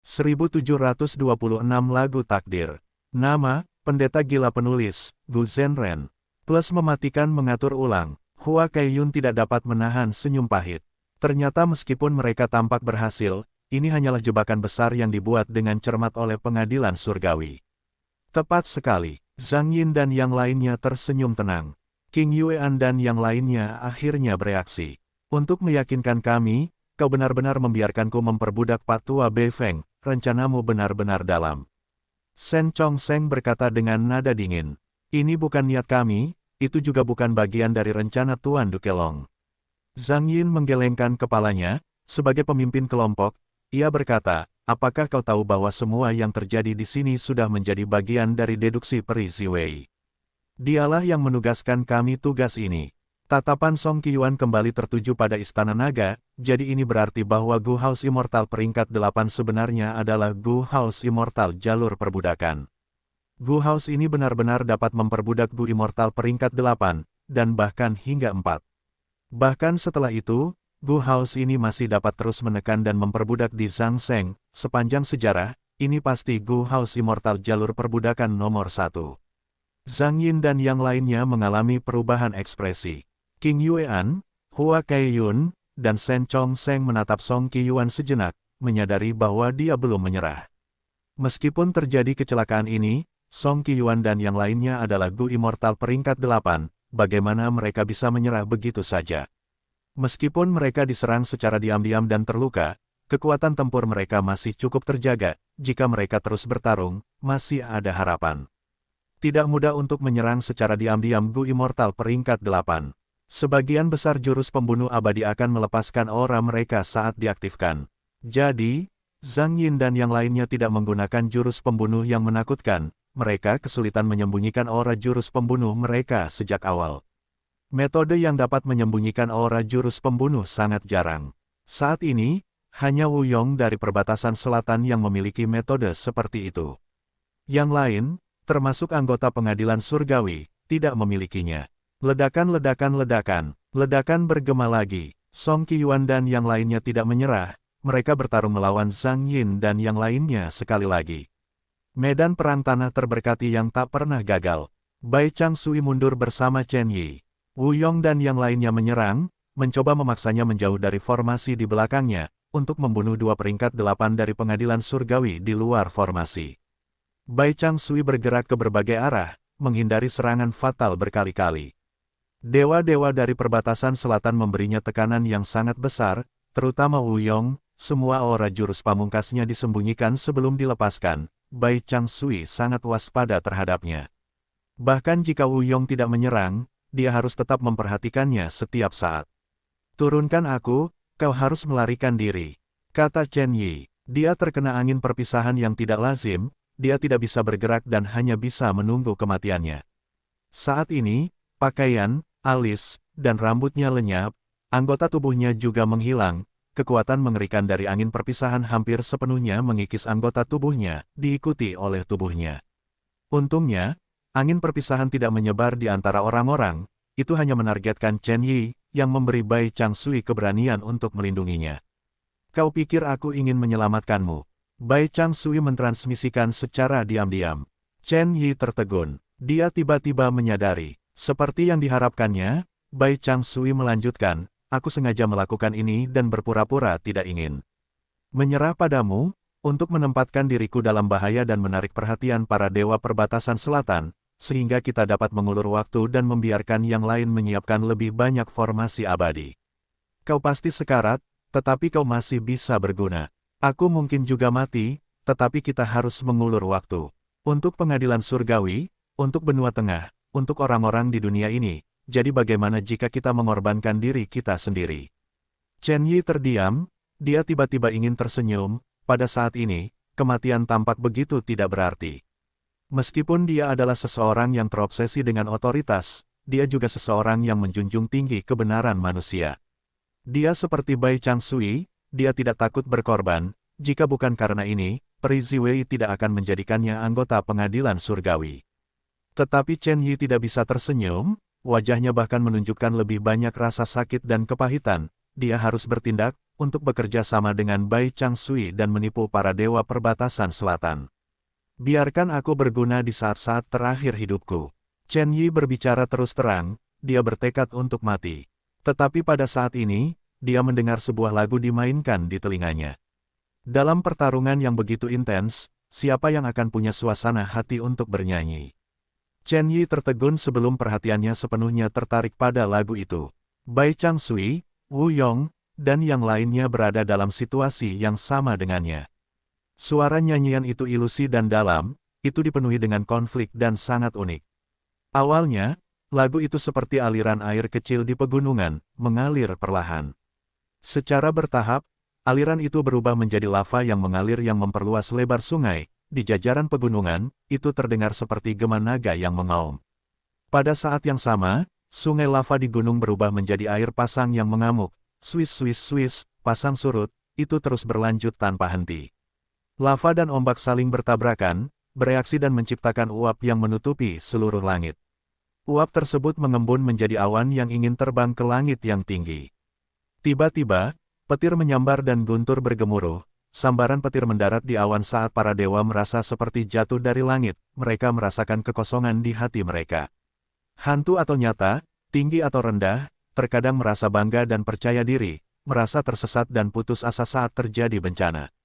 1726 lagu takdir. Nama, pendeta gila penulis, Gu Zhenren. Plus mematikan mengatur ulang. Hua Kaiyun tidak dapat menahan senyum pahit. Ternyata meskipun mereka tampak berhasil, ini hanyalah jebakan besar yang dibuat dengan cermat oleh pengadilan surgawi. Tepat sekali, Zhang Yin dan yang lainnya tersenyum tenang. King Yuean dan yang lainnya akhirnya bereaksi. Untuk meyakinkan kami, kau benar-benar membiarkanku memperbudak Pak Tua Bei Feng, rencanamu benar-benar dalam. Shen Chongsheng berkata dengan nada dingin. Ini bukan niat kami, itu juga bukan bagian dari rencana Tuan Dukelong. Zhang Yin menggelengkan kepalanya, sebagai pemimpin kelompok, ia berkata, apakah kau tahu bahwa semua yang terjadi di sini sudah menjadi bagian dari deduksi Peri Ziwei? Dialah yang menugaskan kami tugas ini. Tatapan Song Qiuan kembali tertuju pada Istana Naga, jadi ini berarti bahwa Gu House Immortal peringkat 8 sebenarnya adalah Gu House Immortal jalur perbudakan. Gu House ini benar-benar dapat memperbudak Gu Immortal peringkat 8, dan bahkan hingga 4. Bahkan setelah itu, Gu House ini masih dapat terus menekan dan memperbudak di Zhangsheng. Sepanjang sejarah, ini pasti Gu House Immortal jalur perbudakan nomor 1. Zhang Yin dan yang lainnya mengalami perubahan ekspresi. King Yuean, Hua Kaiyun, dan Shen Chongsheng menatap Song Qiuan sejenak, menyadari bahwa dia belum menyerah. Meskipun terjadi kecelakaan ini, Song Qiuan dan yang lainnya adalah Gu Immortal peringkat 8, bagaimana mereka bisa menyerah begitu saja? Meskipun mereka diserang secara diam-diam dan terluka, kekuatan tempur mereka masih cukup terjaga, jika mereka terus bertarung, masih ada harapan. Tidak mudah untuk menyerang secara diam-diam Gu Immortal peringkat 8. Sebagian besar jurus pembunuh abadi akan melepaskan aura mereka saat diaktifkan. Jadi, Zhang Yin dan yang lainnya tidak menggunakan jurus pembunuh yang menakutkan, mereka kesulitan menyembunyikan aura jurus pembunuh mereka sejak awal. Metode yang dapat menyembunyikan aura jurus pembunuh sangat jarang. Saat ini, hanya Wu Yong dari perbatasan selatan yang memiliki metode seperti itu. Yang lain, termasuk anggota pengadilan surgawi, tidak memilikinya. Ledakan bergema lagi. Song Qiuan dan yang lainnya tidak menyerah, mereka bertarung melawan Zhang Yin dan yang lainnya sekali lagi. Medan perang tanah terberkati yang tak pernah gagal. Bai Changsui mundur bersama Chen Yi. Wu Yong dan yang lainnya menyerang, mencoba memaksanya menjauh dari formasi di belakangnya, untuk membunuh dua peringkat 8 dari pengadilan surgawi di luar formasi. Bai Changsui bergerak ke berbagai arah, menghindari serangan fatal berkali-kali. Dewa-dewa dari perbatasan selatan memberinya tekanan yang sangat besar, terutama Wu Yong, semua aura jurus pamungkasnya disembunyikan sebelum dilepaskan. Bai Changsui sangat waspada terhadapnya. Bahkan jika Wu Yong tidak menyerang, dia harus tetap memperhatikannya setiap saat. Turunkan aku, kau harus melarikan diri, kata Chen Yi. Dia terkena angin perpisahan yang tidak lazim, dia tidak bisa bergerak dan hanya bisa menunggu kematiannya. Saat ini, pakaian, alis, dan rambutnya lenyap, anggota tubuhnya juga menghilang, kekuatan mengerikan dari angin perpisahan hampir sepenuhnya mengikis anggota tubuhnya, diikuti oleh tubuhnya. Untungnya, angin perpisahan tidak menyebar di antara orang-orang, itu hanya menargetkan Chen Yi, yang memberi Bai Changsui keberanian untuk melindunginya. Kau pikir aku ingin menyelamatkanmu? Bai Changsui mentransmisikan secara diam-diam. Chen Yi tertegun, dia tiba-tiba menyadari. Seperti yang diharapkannya, Bai Changsui melanjutkan, aku sengaja melakukan ini dan berpura-pura tidak ingin menyerah padamu, untuk menempatkan diriku dalam bahaya dan menarik perhatian para dewa perbatasan selatan, sehingga kita dapat mengulur waktu dan membiarkan yang lain menyiapkan lebih banyak formasi abadi. Kau pasti sekarat, tetapi kau masih bisa berguna. Aku mungkin juga mati, tetapi kita harus mengulur waktu. Untuk pengadilan surgawi, untuk benua tengah, untuk orang-orang di dunia ini, jadi bagaimana jika kita mengorbankan diri kita sendiri? Chen Yi terdiam, dia tiba-tiba ingin tersenyum, pada saat ini, kematian tampak begitu tidak berarti. Meskipun dia adalah seseorang yang terobsesi dengan otoritas, dia juga seseorang yang menjunjung tinggi kebenaran manusia. Dia seperti Bai Changsui, dia tidak takut berkorban, jika bukan karena ini, Peri Ziwei tidak akan menjadikannya anggota pengadilan surgawi. Tetapi Chen Yi tidak bisa tersenyum, wajahnya bahkan menunjukkan lebih banyak rasa sakit dan kepahitan, dia harus bertindak, untuk bekerja sama dengan Bai Changsui dan menipu para dewa perbatasan selatan. Biarkan aku berguna di saat-saat terakhir hidupku. Chen Yi berbicara terus terang, dia bertekad untuk mati. Tetapi pada saat ini, dia mendengar sebuah lagu dimainkan di telinganya. Dalam pertarungan yang begitu intens, siapa yang akan punya suasana hati untuk bernyanyi? Chen Yi tertegun sebelum perhatiannya sepenuhnya tertarik pada lagu itu. Bai Changsui, Wu Yong, dan yang lainnya berada dalam situasi yang sama dengannya. Suara nyanyian itu ilusi dan dalam, itu dipenuhi dengan konflik dan sangat unik. Awalnya, lagu itu seperti aliran air kecil di pegunungan, mengalir perlahan. Secara bertahap, aliran itu berubah menjadi lava yang mengalir yang memperluas lebar sungai. Di jajaran pegunungan, itu terdengar seperti gema naga yang mengaum. Pada saat yang sama, sungai lava di gunung berubah menjadi air pasang yang mengamuk. Swish, pasang surut, itu terus berlanjut tanpa henti. Lava dan ombak saling bertabrakan, bereaksi dan menciptakan uap yang menutupi seluruh langit. Uap tersebut mengembun menjadi awan yang ingin terbang ke langit yang tinggi. Tiba-tiba, petir menyambar dan guntur bergemuruh. Sambaran petir mendarat di awan saat para dewa merasa seperti jatuh dari langit, mereka merasakan kekosongan di hati mereka. Hantu atau nyata, tinggi atau rendah, terkadang merasa bangga dan percaya diri, merasa tersesat dan putus asa saat terjadi bencana.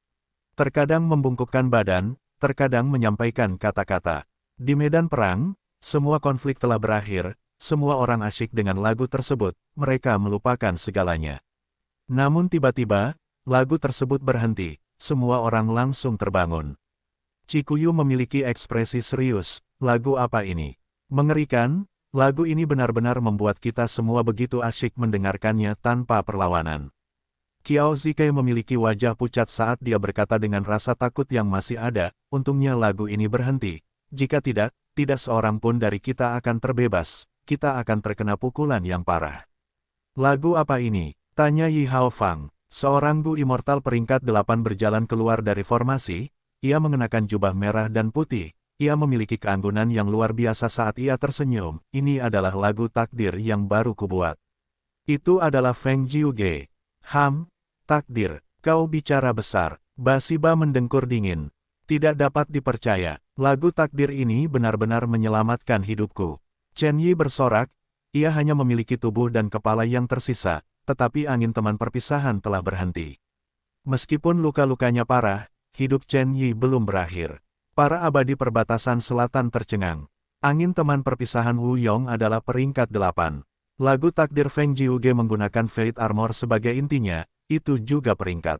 Terkadang membungkukkan badan, terkadang menyampaikan kata-kata. Di medan perang, semua konflik telah berakhir, semua orang asyik dengan lagu tersebut, mereka melupakan segalanya. Namun tiba-tiba, lagu tersebut berhenti, semua orang langsung terbangun. Chikuyu memiliki ekspresi serius, lagu apa ini? Mengerikan, lagu ini benar-benar membuat kita semua begitu asyik mendengarkannya tanpa perlawanan. Qiao Zikei memiliki wajah pucat saat dia berkata dengan rasa takut yang masih ada, untungnya lagu ini berhenti. Jika tidak, tidak seorang pun dari kita akan terbebas, kita akan terkena pukulan yang parah. Lagu apa ini? Tanya Yi Haofang. Seorang Gu Immortal peringkat 8 berjalan keluar dari formasi, ia mengenakan jubah merah dan putih, ia memiliki keanggunan yang luar biasa saat ia tersenyum, ini adalah lagu takdir yang baru kubuat. Itu adalah Feng Jiuge. Takdir, kau bicara besar, Basiba mendengkur dingin. Tidak dapat dipercaya, lagu takdir ini benar-benar menyelamatkan hidupku. Chen Yi bersorak, ia hanya memiliki tubuh dan kepala yang tersisa, tetapi angin teman perpisahan telah berhenti. Meskipun luka-lukanya parah, hidup Chen Yi belum berakhir. Para abadi perbatasan selatan tercengang. Angin teman perpisahan Wu Yong adalah peringkat 8. Lagu takdir Feng Jiuge menggunakan Fate Armor sebagai intinya, itu juga peringkat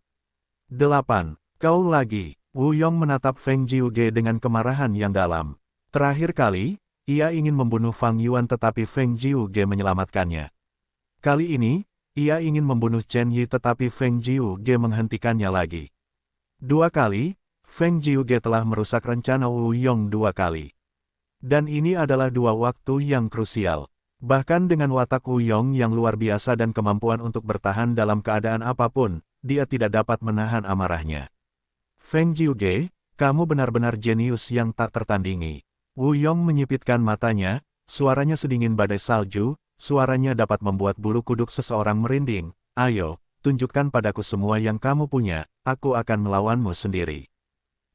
8. Kau lagi. Wu Yong menatap Feng Jiuge dengan kemarahan yang dalam. Terakhir kali, ia ingin membunuh Fang Yuan tetapi Feng Jiuge menyelamatkannya. Kali ini, ia ingin membunuh Chen Yi tetapi Feng Jiuge menghentikannya lagi. 2 kali, Feng Jiuge telah merusak rencana Wu Yong 2 kali. Dan ini adalah 2 waktu yang krusial. Bahkan dengan watak Wu Yong yang luar biasa dan kemampuan untuk bertahan dalam keadaan apapun, dia tidak dapat menahan amarahnya. Feng Jiuge, kamu benar-benar jenius yang tak tertandingi. Wu Yong menyipitkan matanya, suaranya sedingin badai salju, suaranya dapat membuat bulu kuduk seseorang merinding. Ayo, tunjukkan padaku semua yang kamu punya, aku akan melawanmu sendiri.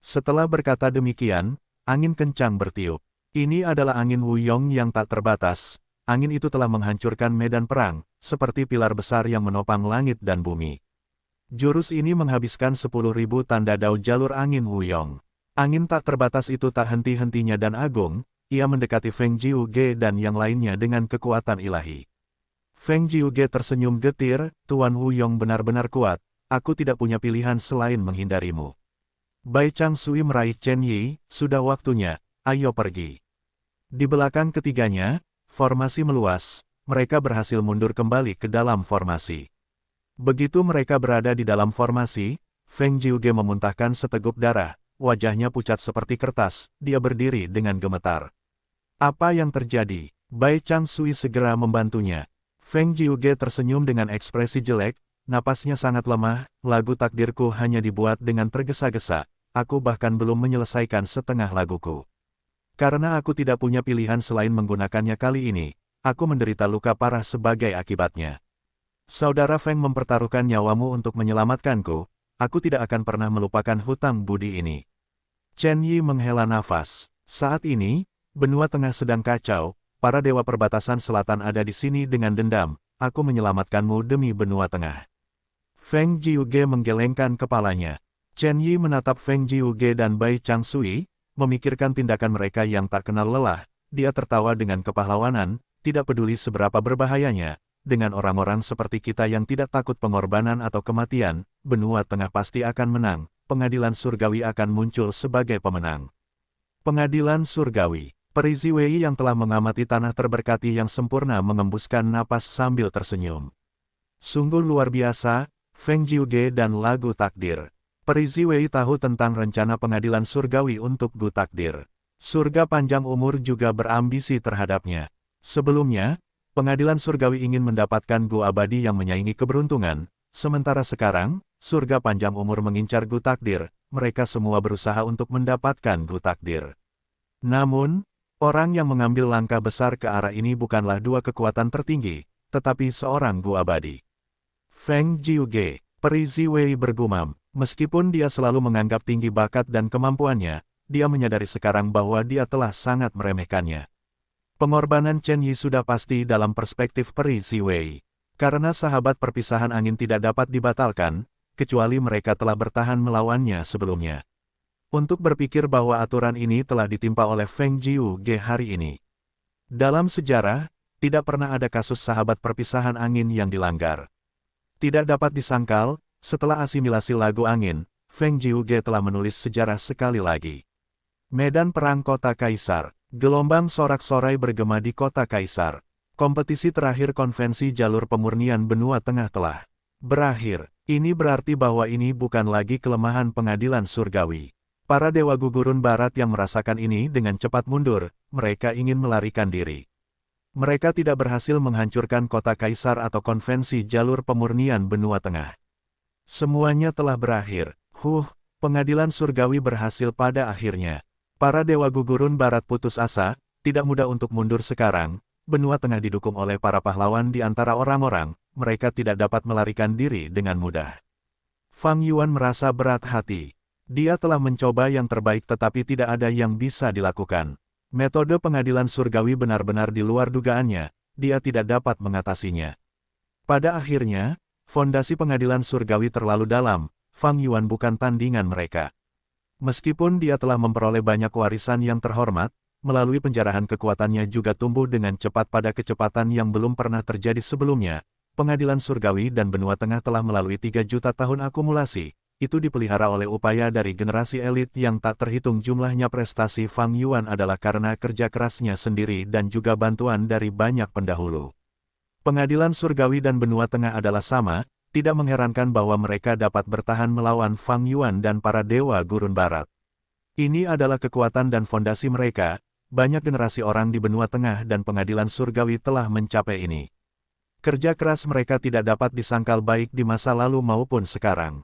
Setelah berkata demikian, angin kencang bertiup. Ini adalah angin Wu Yong yang tak terbatas. Angin itu telah menghancurkan medan perang, seperti pilar besar yang menopang langit dan bumi. Jurus ini menghabiskan 10.000 tanda dao jalur angin Wu Yong. Angin tak terbatas itu tak henti-hentinya dan agung, ia mendekati Feng Jiuge dan yang lainnya dengan kekuatan ilahi. Feng Jiuge tersenyum getir, Tuan Wu Yong benar-benar kuat, aku tidak punya pilihan selain menghindarimu. Bai Changsui meraih Chen Yi, sudah waktunya, ayo pergi. Di belakang ketiganya, formasi meluas, mereka berhasil mundur kembali ke dalam formasi. Begitu mereka berada di dalam formasi, Feng Jiuge memuntahkan seteguk darah, wajahnya pucat seperti kertas, dia berdiri dengan gemetar. Apa yang terjadi? Bai Changsui segera membantunya. Feng Jiuge tersenyum dengan ekspresi jelek, napasnya sangat lemah, lagu takdirku hanya dibuat dengan tergesa-gesa, aku bahkan belum menyelesaikan setengah laguku. Karena aku tidak punya pilihan selain menggunakannya kali ini, aku menderita luka parah sebagai akibatnya. Saudara Feng mempertaruhkan nyawamu untuk menyelamatkanku, aku tidak akan pernah melupakan hutang budi ini. Chen Yi menghela nafas. Saat ini, benua tengah sedang kacau, para dewa perbatasan selatan ada di sini dengan dendam, aku menyelamatkanmu demi benua tengah. Feng Jiuge menggelengkan kepalanya. Chen Yi menatap Feng Jiuge dan Bai Changsui, memikirkan tindakan mereka yang tak kenal lelah, dia tertawa dengan kepahlawanan, tidak peduli seberapa berbahayanya. Dengan orang-orang seperti kita yang tidak takut pengorbanan atau kematian, benua tengah pasti akan menang, pengadilan surgawi akan muncul sebagai pemenang. Pengadilan surgawi. Peri Ziwei yang telah mengamati tanah terberkati yang sempurna mengembuskan napas sambil tersenyum. Sungguh luar biasa, Feng Jiuge dan lagu takdir. Peri Ziwei tahu tentang rencana pengadilan surgawi untuk Gu Takdir. Surga panjang umur juga berambisi terhadapnya. Sebelumnya, pengadilan surgawi ingin mendapatkan Gu abadi yang menyaingi keberuntungan, sementara sekarang, surga panjang umur mengincar Gu Takdir, mereka semua berusaha untuk mendapatkan Gu Takdir. Namun, orang yang mengambil langkah besar ke arah ini bukanlah dua kekuatan tertinggi, tetapi seorang Gu abadi. Feng Jiuge, Peri Ziwei bergumam, meskipun dia selalu menganggap tinggi bakat dan kemampuannya, dia menyadari sekarang bahwa dia telah sangat meremehkannya. Pengorbanan Chen Yi sudah pasti dalam perspektif Peri Ziwei. Karena sahabat perpisahan angin tidak dapat dibatalkan, kecuali mereka telah bertahan melawannya sebelumnya. Untuk berpikir bahwa aturan ini telah ditimpa oleh Feng Jiuge hari ini. Dalam sejarah, tidak pernah ada kasus sahabat perpisahan angin yang dilanggar. Tidak dapat disangkal, setelah asimilasi lagu angin, Feng Jiuge telah menulis sejarah sekali lagi. Medan Perang Kota Kaisar. Gelombang sorak-sorai bergema di Kota Kaisar. Kompetisi terakhir konvensi jalur pemurnian benua tengah telah berakhir. Ini berarti bahwa ini bukan lagi kelemahan pengadilan surgawi. Para dewa gugurun barat yang merasakan ini dengan cepat mundur, mereka ingin melarikan diri. Mereka tidak berhasil menghancurkan Kota Kaisar atau konvensi jalur pemurnian benua tengah. Semuanya telah berakhir. Pengadilan surgawi berhasil pada akhirnya. Para dewa gugurun barat putus asa, tidak mudah untuk mundur sekarang. Benua tengah didukung oleh para pahlawan di antara orang-orang, mereka tidak dapat melarikan diri dengan mudah. Fang Yuan merasa berat hati. Dia telah mencoba yang terbaik tetapi tidak ada yang bisa dilakukan. Metode pengadilan surgawi benar-benar di luar dugaannya, dia tidak dapat mengatasinya. Pada akhirnya, fondasi pengadilan surgawi terlalu dalam, Fang Yuan bukan tandingan mereka. Meskipun dia telah memperoleh banyak warisan yang terhormat, melalui penjarahan kekuatannya juga tumbuh dengan cepat pada kecepatan yang belum pernah terjadi sebelumnya. Pengadilan surgawi dan benua tengah telah melalui 3 juta tahun akumulasi. Itu dipelihara oleh upaya dari generasi elit yang tak terhitung jumlahnya. Prestasi Fang Yuan adalah karena kerja kerasnya sendiri dan juga bantuan dari banyak pendahulu. Pengadilan surgawi dan benua tengah adalah sama, tidak mengherankan bahwa mereka dapat bertahan melawan Fang Yuan dan para dewa gurun barat. Ini adalah kekuatan dan fondasi mereka, banyak generasi orang di benua tengah dan pengadilan surgawi telah mencapai ini. Kerja keras mereka tidak dapat disangkal baik di masa lalu maupun sekarang.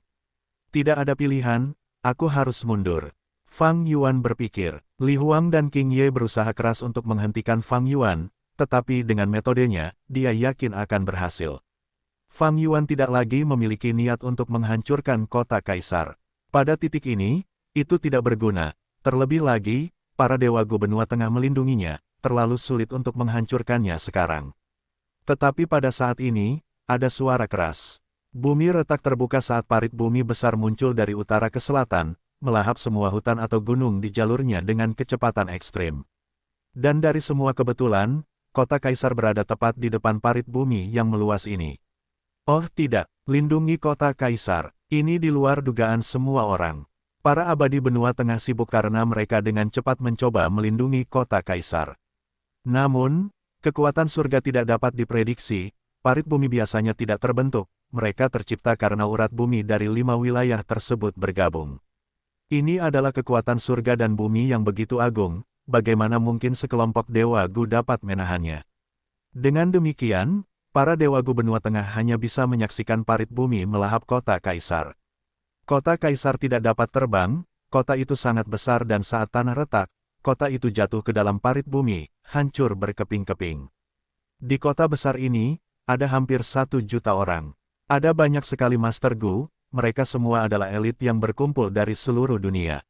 Tidak ada pilihan, aku harus mundur. Fang Yuan berpikir. Li Huang dan Qing Ye berusaha keras untuk menghentikan Fang Yuan, tetapi dengan metodenya, dia yakin akan berhasil. Fang Yuan tidak lagi memiliki niat untuk menghancurkan Kota Kaisar. Pada titik ini, itu tidak berguna. Terlebih lagi, para dewa Gu benua tengah melindunginya, terlalu sulit untuk menghancurkannya sekarang. Tetapi pada saat ini, ada suara keras. Bumi retak terbuka saat parit bumi besar muncul dari utara ke selatan, melahap semua hutan atau gunung di jalurnya dengan kecepatan ekstrim. Dan dari semua kebetulan, Kota Kaisar berada tepat di depan parit bumi yang meluas ini. Oh tidak, lindungi Kota Kaisar, ini di luar dugaan semua orang. Para abadi benua tengah sibuk karena mereka dengan cepat mencoba melindungi Kota Kaisar. Namun, kekuatan surga tidak dapat diprediksi, parit bumi biasanya tidak terbentuk. Mereka tercipta karena urat bumi dari 5 wilayah tersebut bergabung. Ini adalah kekuatan surga dan bumi yang begitu agung, bagaimana mungkin sekelompok dewa Gu dapat menahannya. Dengan demikian, para dewa Gu benua tengah hanya bisa menyaksikan parit bumi melahap Kota Kaisar. Kota Kaisar tidak dapat terbang, kota itu sangat besar dan saat tanah retak, kota itu jatuh ke dalam parit bumi, hancur berkeping-keping. Di kota besar ini, ada hampir 1 juta orang. Ada banyak sekali Master Gu, mereka semua adalah elit yang berkumpul dari seluruh dunia.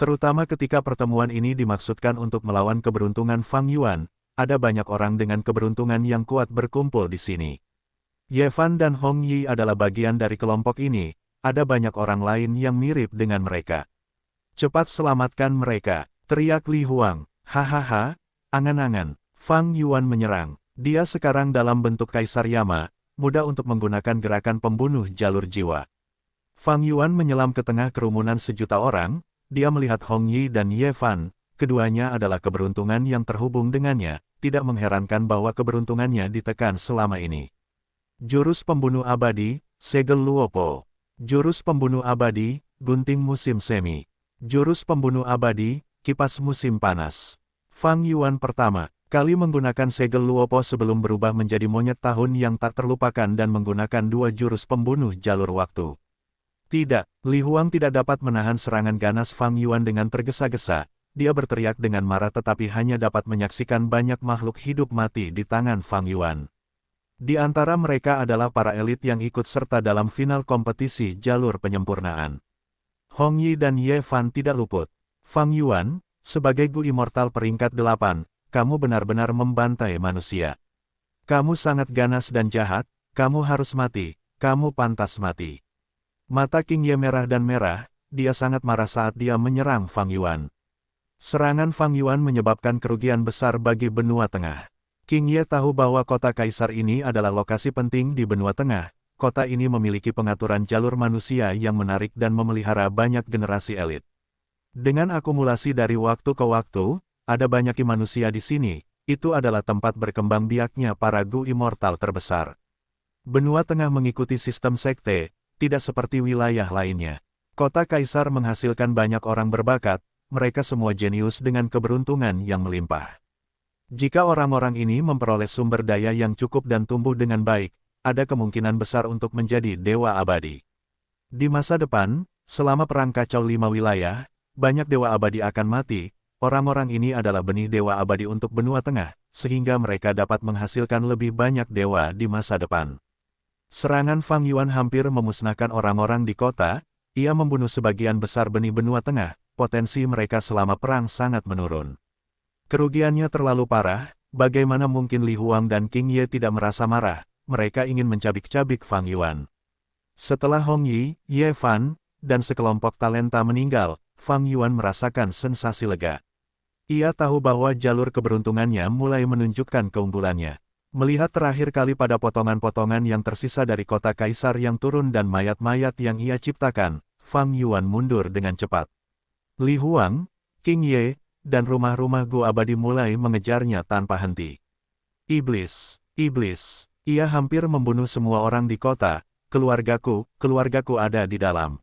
Terutama ketika pertemuan ini dimaksudkan untuk melawan keberuntungan Fang Yuan, ada banyak orang dengan keberuntungan yang kuat berkumpul di sini. Ye Fan dan Hong Yi adalah bagian dari kelompok ini, ada banyak orang lain yang mirip dengan mereka. Cepat selamatkan mereka, teriak Li Huang. Hahaha, angan-angan, Fang Yuan menyerang. Dia sekarang dalam bentuk Kaisar Yama, mudah untuk menggunakan gerakan pembunuh jalur jiwa. Fang Yuan menyelam ke tengah kerumunan 1 juta orang, dia melihat Hong Yi dan Ye Fan, keduanya adalah keberuntungan yang terhubung dengannya, tidak mengherankan bahwa keberuntungannya ditekan selama ini. Jurus pembunuh abadi, Segel Luopo. Jurus pembunuh abadi, Gunting musim semi. Jurus pembunuh abadi, Kipas musim panas. Fang Yuan pertama kali menggunakan Segel Luopo sebelum berubah menjadi monyet tahun yang tak terlupakan dan menggunakan 2 jurus pembunuh jalur waktu. Tidak, Li Huang tidak dapat menahan serangan ganas Fang Yuan dengan tergesa-gesa. Dia berteriak dengan marah tetapi hanya dapat menyaksikan banyak makhluk hidup mati di tangan Fang Yuan. Di antara mereka adalah para elit yang ikut serta dalam final kompetisi jalur penyempurnaan. Hong Yi dan Ye Fan tidak luput. Fang Yuan, sebagai Gu Immortal peringkat 8, kamu benar-benar membantai manusia. Kamu sangat ganas dan jahat, kamu harus mati, kamu pantas mati. Mata King Ye merah dan merah, dia sangat marah saat dia menyerang Fang Yuan. Serangan Fang Yuan menyebabkan kerugian besar bagi benua tengah. King Ye tahu bahwa kota Kaisar ini adalah lokasi penting di benua tengah. Kota ini memiliki pengaturan jalur manusia yang menarik dan memelihara banyak generasi elit. Dengan akumulasi dari waktu ke waktu, ada banyak manusia di sini, itu adalah tempat berkembang biaknya para Gu Immortal terbesar. Benua tengah mengikuti sistem sekte, tidak seperti wilayah lainnya. Kota Kaisar menghasilkan banyak orang berbakat, mereka semua jenius dengan keberuntungan yang melimpah. Jika orang-orang ini memperoleh sumber daya yang cukup dan tumbuh dengan baik, ada kemungkinan besar untuk menjadi dewa abadi. Di masa depan, selama perang kacau 5 wilayah, banyak dewa abadi akan mati. Orang-orang ini adalah benih dewa abadi untuk benua tengah, sehingga mereka dapat menghasilkan lebih banyak dewa di masa depan. Serangan Fang Yuan hampir memusnahkan orang-orang di kota, ia membunuh sebagian besar benih benua tengah, potensi mereka selama perang sangat menurun. Kerugiannya terlalu parah, bagaimana mungkin Li Huang dan King Ye tidak merasa marah, mereka ingin mencabik-cabik Fang Yuan. Setelah Hong Yi, Ye Fan, dan sekelompok talenta meninggal, Fang Yuan merasakan sensasi lega. Ia tahu bahwa jalur keberuntungannya mulai menunjukkan keunggulannya. Melihat terakhir kali pada potongan-potongan yang tersisa dari kota Kaisar yang turun dan mayat-mayat yang ia ciptakan, Fang Yuan mundur dengan cepat. Li Huang, King Ye, dan rumah-rumah Gu abadi mulai mengejarnya tanpa henti. Iblis, iblis, ia hampir membunuh semua orang di kota, keluargaku ada di dalam.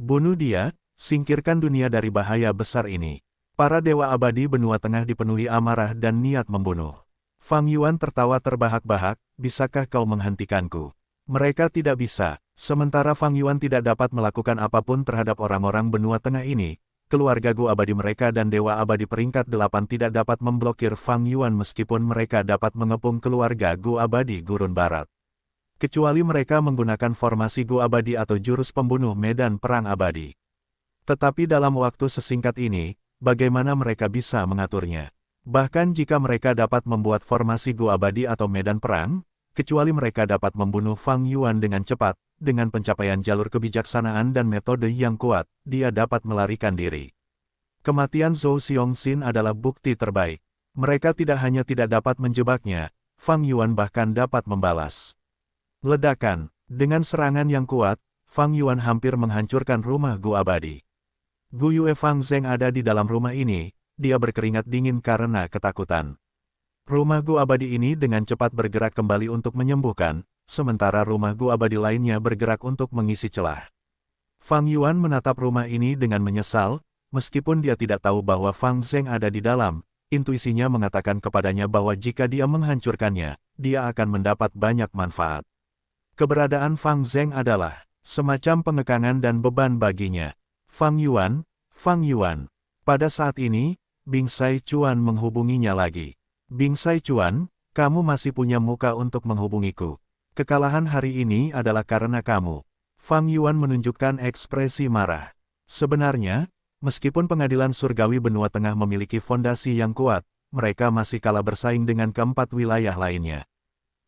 Bunuh dia, singkirkan dunia dari bahaya besar ini. Para dewa abadi benua tengah dipenuhi amarah dan niat membunuh. Fang Yuan tertawa terbahak-bahak, bisakah kau menghentikanku? Mereka tidak bisa, sementara Fang Yuan tidak dapat melakukan apapun terhadap orang-orang benua tengah ini. Keluarga Gu abadi mereka dan dewa abadi peringkat 8 tidak dapat memblokir Fang Yuan meskipun mereka dapat mengepung keluarga Gu abadi gurun barat. Kecuali mereka menggunakan formasi Gu abadi atau jurus pembunuh medan perang abadi. Tetapi dalam waktu sesingkat ini, bagaimana mereka bisa mengaturnya? Bahkan jika mereka dapat membuat formasi Gu abadi atau medan perang, kecuali mereka dapat membunuh Fang Yuan dengan cepat, dengan pencapaian jalur kebijaksanaan dan metode yang kuat, dia dapat melarikan diri. Kematian Zhou Xiongxin adalah bukti terbaik. Mereka tidak hanya tidak dapat menjebaknya, Fang Yuan bahkan dapat membalas. Ledakan, dengan serangan yang kuat, Fang Yuan hampir menghancurkan rumah Gu abadi. Gu Yue Fang Zheng ada di dalam rumah ini, dia berkeringat dingin karena ketakutan. Rumah Gu abadi ini dengan cepat bergerak kembali untuk menyembuhkan, sementara rumah Gu abadi lainnya bergerak untuk mengisi celah. Fang Yuan menatap rumah ini dengan menyesal, meskipun dia tidak tahu bahwa Fang Zheng ada di dalam, intuisinya mengatakan kepadanya bahwa jika dia menghancurkannya, dia akan mendapat banyak manfaat. Keberadaan Fang Zheng adalah semacam pengekangan dan beban baginya. Fang Yuan. Pada saat ini, Bing Sai Chuan menghubunginya lagi. Bing Sai Chuan, kamu masih punya muka untuk menghubungiku. Kekalahan hari ini adalah karena kamu. Fang Yuan menunjukkan ekspresi marah. Sebenarnya, meskipun pengadilan surgawi benua tengah memiliki fondasi yang kuat, mereka masih kalah bersaing dengan keempat wilayah lainnya.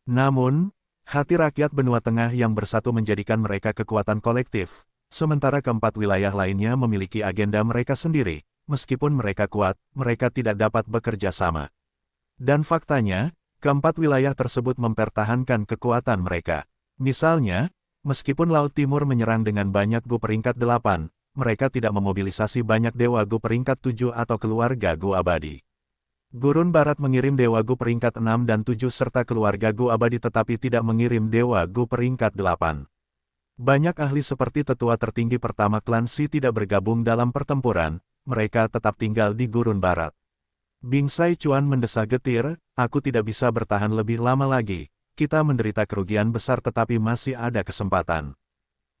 Namun, hati rakyat benua tengah yang bersatu menjadikan mereka kekuatan kolektif, sementara keempat wilayah lainnya memiliki agenda mereka sendiri. Meskipun mereka kuat, mereka tidak dapat bekerja sama. Dan faktanya, keempat wilayah tersebut mempertahankan kekuatan mereka. Misalnya, meskipun Laut Timur menyerang dengan banyak Gu peringkat 8, mereka tidak memobilisasi banyak Dewa Gu peringkat 7 atau keluarga Gu abadi. Gurun Barat mengirim Dewa Gu peringkat 6 dan 7 serta keluarga Gu abadi tetapi tidak mengirim Dewa Gu peringkat 8. Banyak ahli seperti tetua tertinggi pertama klan Si tidak bergabung dalam pertempuran, mereka tetap tinggal di Gurun Barat. Bing Sai Chuan mendesah getir, aku tidak bisa bertahan lebih lama lagi, kita menderita kerugian besar tetapi masih ada kesempatan.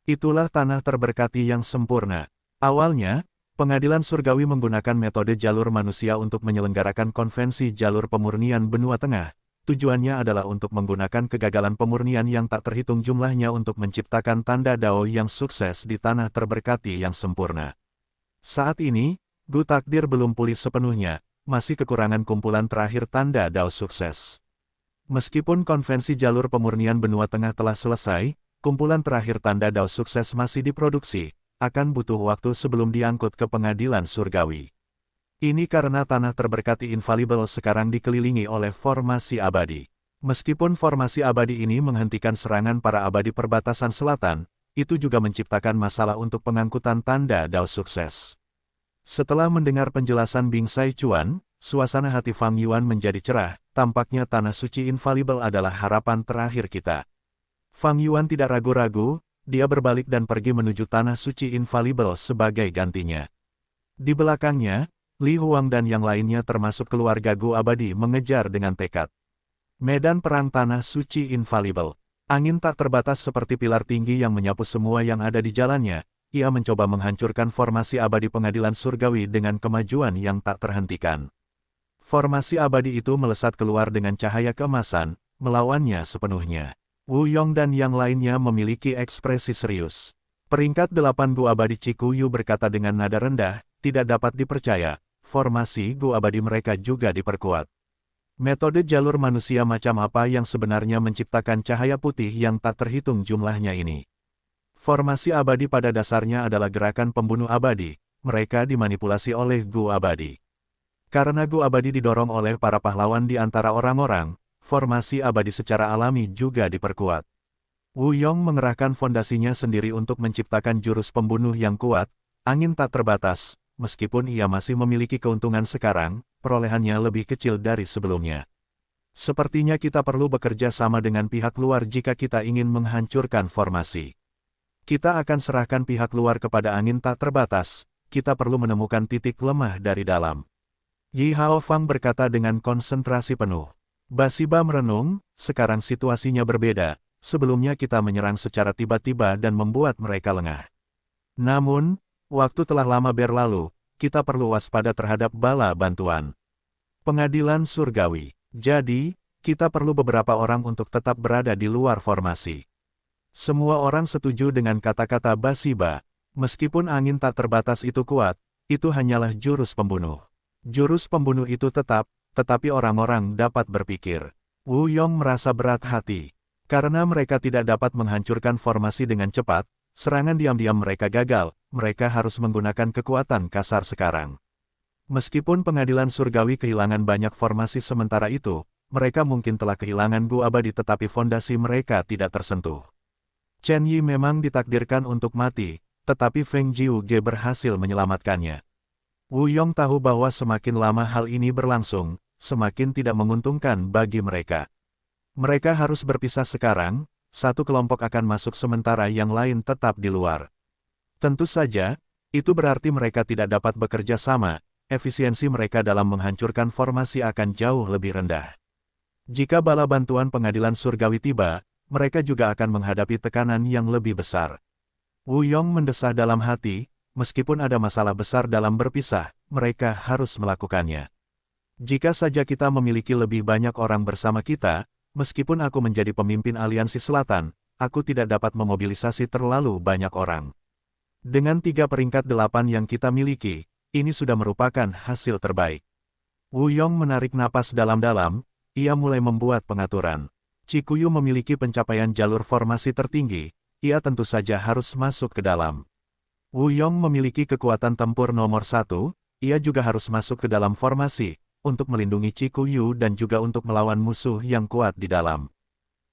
Itulah tanah terberkati yang sempurna. Awalnya, pengadilan surgawi menggunakan metode jalur manusia untuk menyelenggarakan konvensi jalur pemurnian benua tengah. Tujuannya adalah untuk menggunakan kegagalan pemurnian yang tak terhitung jumlahnya untuk menciptakan tanda Dao yang sukses di tanah terberkati yang sempurna. Saat ini, Gu Takdir belum pulih sepenuhnya. Masih kekurangan kumpulan terakhir tanda Dao sukses. Meskipun konvensi jalur pemurnian benua tengah telah selesai, kumpulan terakhir tanda Dao sukses masih diproduksi, akan butuh waktu sebelum diangkut ke pengadilan surgawi. Ini karena tanah terberkati infalibel sekarang dikelilingi oleh formasi abadi. Meskipun formasi abadi ini menghentikan serangan para abadi perbatasan selatan, itu juga menciptakan masalah untuk pengangkutan tanda Dao sukses. Setelah mendengar penjelasan Bing Sai Chuan, suasana hati Fang Yuan menjadi cerah, tampaknya tanah suci infalibel adalah harapan terakhir kita. Fang Yuan tidak ragu-ragu, dia berbalik dan pergi menuju tanah suci infalibel sebagai gantinya. Di belakangnya, Li Huang dan yang lainnya termasuk keluarga Gu abadi mengejar dengan tekad. Medan perang tanah suci infalibel. Angin tak terbatas seperti pilar tinggi yang menyapu semua yang ada di jalannya. Ia mencoba menghancurkan formasi abadi pengadilan surgawi dengan kemajuan yang tak terhentikan. Formasi abadi itu melesat keluar dengan cahaya keemasan, melawannya sepenuhnya. Wu Yong dan yang lainnya memiliki ekspresi serius. Peringkat 8 Gu abadi Cikuyu berkata dengan nada rendah, tidak dapat dipercaya, formasi Gu abadi mereka juga diperkuat. Metode jalur manusia macam apa yang sebenarnya menciptakan cahaya putih yang tak terhitung jumlahnya ini? Formasi abadi pada dasarnya adalah gerakan pembunuh abadi, mereka dimanipulasi oleh Gu abadi. Karena Gu abadi didorong oleh para pahlawan di antara orang-orang, formasi abadi secara alami juga diperkuat. Wu Yong mengerahkan fondasinya sendiri untuk menciptakan jurus pembunuh yang kuat, angin tak terbatas, meskipun ia masih memiliki keuntungan sekarang, perolehannya lebih kecil dari sebelumnya. Sepertinya kita perlu bekerja sama dengan pihak luar jika kita ingin menghancurkan formasi. Kita akan serahkan pihak luar kepada angin tak terbatas, kita perlu menemukan titik lemah dari dalam. Yi Hao Fang berkata dengan konsentrasi penuh. Basiba merenung, sekarang situasinya berbeda, sebelumnya kita menyerang secara tiba-tiba dan membuat mereka lengah. Namun, waktu telah lama berlalu, kita perlu waspada terhadap bala bantuan. Pengadilan surgawi. Jadi, kita perlu beberapa orang untuk tetap berada di luar formasi. Semua orang setuju dengan kata-kata Basiba. Meskipun angin tak terbatas itu kuat, itu hanyalah jurus pembunuh. Jurus pembunuh itu tetap, tetapi orang-orang dapat berpikir. Wu Yong merasa berat hati. Karena mereka tidak dapat menghancurkan formasi dengan cepat, serangan diam-diam mereka gagal, mereka harus menggunakan kekuatan kasar sekarang. Meskipun pengadilan surgawi kehilangan banyak formasi sementara itu, mereka mungkin telah kehilangan Gu abadi tetapi fondasi mereka tidak tersentuh. Chen Yi memang ditakdirkan untuk mati, tetapi Feng Jiuge berhasil menyelamatkannya. Wu Yong tahu bahwa semakin lama hal ini berlangsung, semakin tidak menguntungkan bagi mereka. Mereka harus berpisah sekarang, satu kelompok akan masuk sementara yang lain tetap di luar. Tentu saja, itu berarti mereka tidak dapat bekerja sama, efisiensi mereka dalam menghancurkan formasi akan jauh lebih rendah. Jika bala bantuan pengadilan surgawi tiba, mereka juga akan menghadapi tekanan yang lebih besar. Wu Yong mendesah dalam hati, meskipun ada masalah besar dalam berpisah, mereka harus melakukannya. Jika saja kita memiliki lebih banyak orang bersama kita, meskipun aku menjadi pemimpin Aliansi Selatan, aku tidak dapat memobilisasi terlalu banyak orang. Dengan 3 peringkat 8 yang kita miliki, ini sudah merupakan hasil terbaik. Wu Yong menarik napas dalam-dalam, ia mulai membuat pengaturan. Chikuyu memiliki pencapaian jalur formasi tertinggi, ia tentu saja harus masuk ke dalam. Wu Yong memiliki kekuatan tempur nomor 1, ia juga harus masuk ke dalam formasi, untuk melindungi Chikuyu dan juga untuk melawan musuh yang kuat di dalam.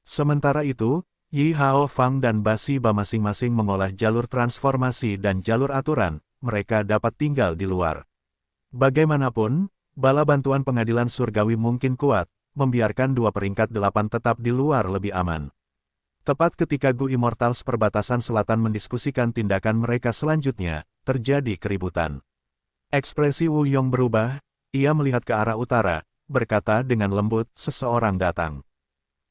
Sementara itu, Yi Hao Fang dan Basi Ba masing-masing mengolah jalur transformasi dan jalur aturan, mereka dapat tinggal di luar. Bagaimanapun, bala bantuan pengadilan surgawi mungkin kuat, membiarkan 2 peringkat 8 tetap di luar lebih aman. Tepat ketika Gu Immortals perbatasan selatan mendiskusikan tindakan mereka selanjutnya, terjadi keributan. Ekspresi Wu Yong berubah, ia melihat ke arah utara, berkata dengan lembut, seseorang datang.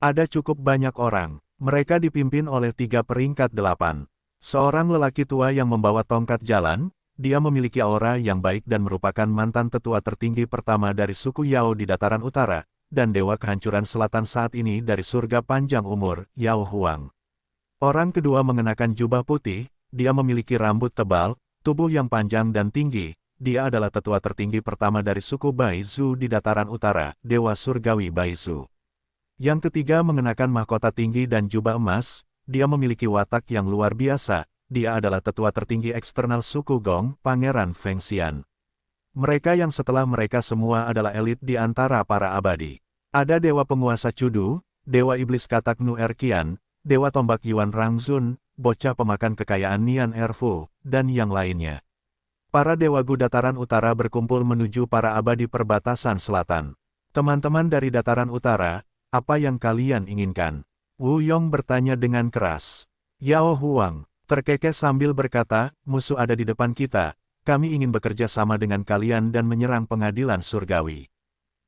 Ada cukup banyak orang, mereka dipimpin oleh 3 peringkat 8. Seorang lelaki tua yang membawa tongkat jalan, dia memiliki aura yang baik dan merupakan mantan tetua tertinggi pertama dari suku Yao di dataran utara, dan Dewa Kehancuran Selatan saat ini dari surga panjang umur, Yao Huang. Orang kedua mengenakan jubah putih, dia memiliki rambut tebal, tubuh yang panjang dan tinggi, dia adalah tetua tertinggi pertama dari suku Baizu di dataran utara, Dewa Surgawi Baizu. Yang ketiga mengenakan mahkota tinggi dan jubah emas, dia memiliki watak yang luar biasa, dia adalah tetua tertinggi eksternal suku Gong, Pangeran Feng Xian. Mereka yang setelah mereka semua adalah elit di antara para abadi. Ada Dewa Penguasa Cudu, Dewa Iblis Katak Nu Erkian, Dewa Tombak Yuan Rangzun, Bocah Pemakan Kekayaan Nian Erfu, dan yang lainnya. Para Dewa Gu dataran utara berkumpul menuju para abadi perbatasan selatan. Teman-teman dari dataran utara, apa yang kalian inginkan? Wu Yong bertanya dengan keras. Yao Huang terkekeh sambil berkata, musuh ada di depan kita, kami ingin bekerja sama dengan kalian dan menyerang pengadilan surgawi.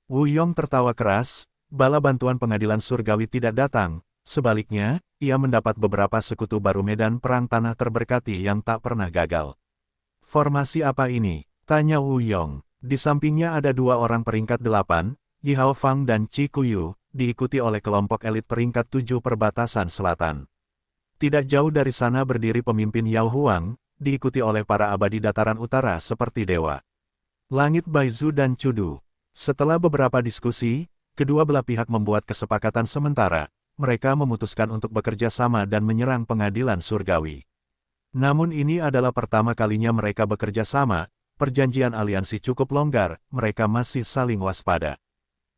Wu Yong tertawa keras, bala bantuan pengadilan surgawi tidak datang, sebaliknya, ia mendapat beberapa sekutu baru medan perang tanah terberkati yang tak pernah gagal. Formasi apa ini? Tanya Wu Yong. Di sampingnya ada 2 orang peringkat 8, Yi Hao Fang dan Chikuyu, diikuti oleh kelompok elit peringkat 7 perbatasan selatan. Tidak jauh dari sana berdiri pemimpin Yao Huang, diikuti oleh para abadi dataran utara seperti dewa Langit Baizu dan Cudu. Setelah beberapa diskusi, kedua belah pihak membuat kesepakatan sementara, mereka memutuskan untuk bekerja sama dan menyerang pengadilan surgawi. Namun ini adalah pertama kalinya mereka bekerja sama, perjanjian aliansi cukup longgar, mereka masih saling waspada.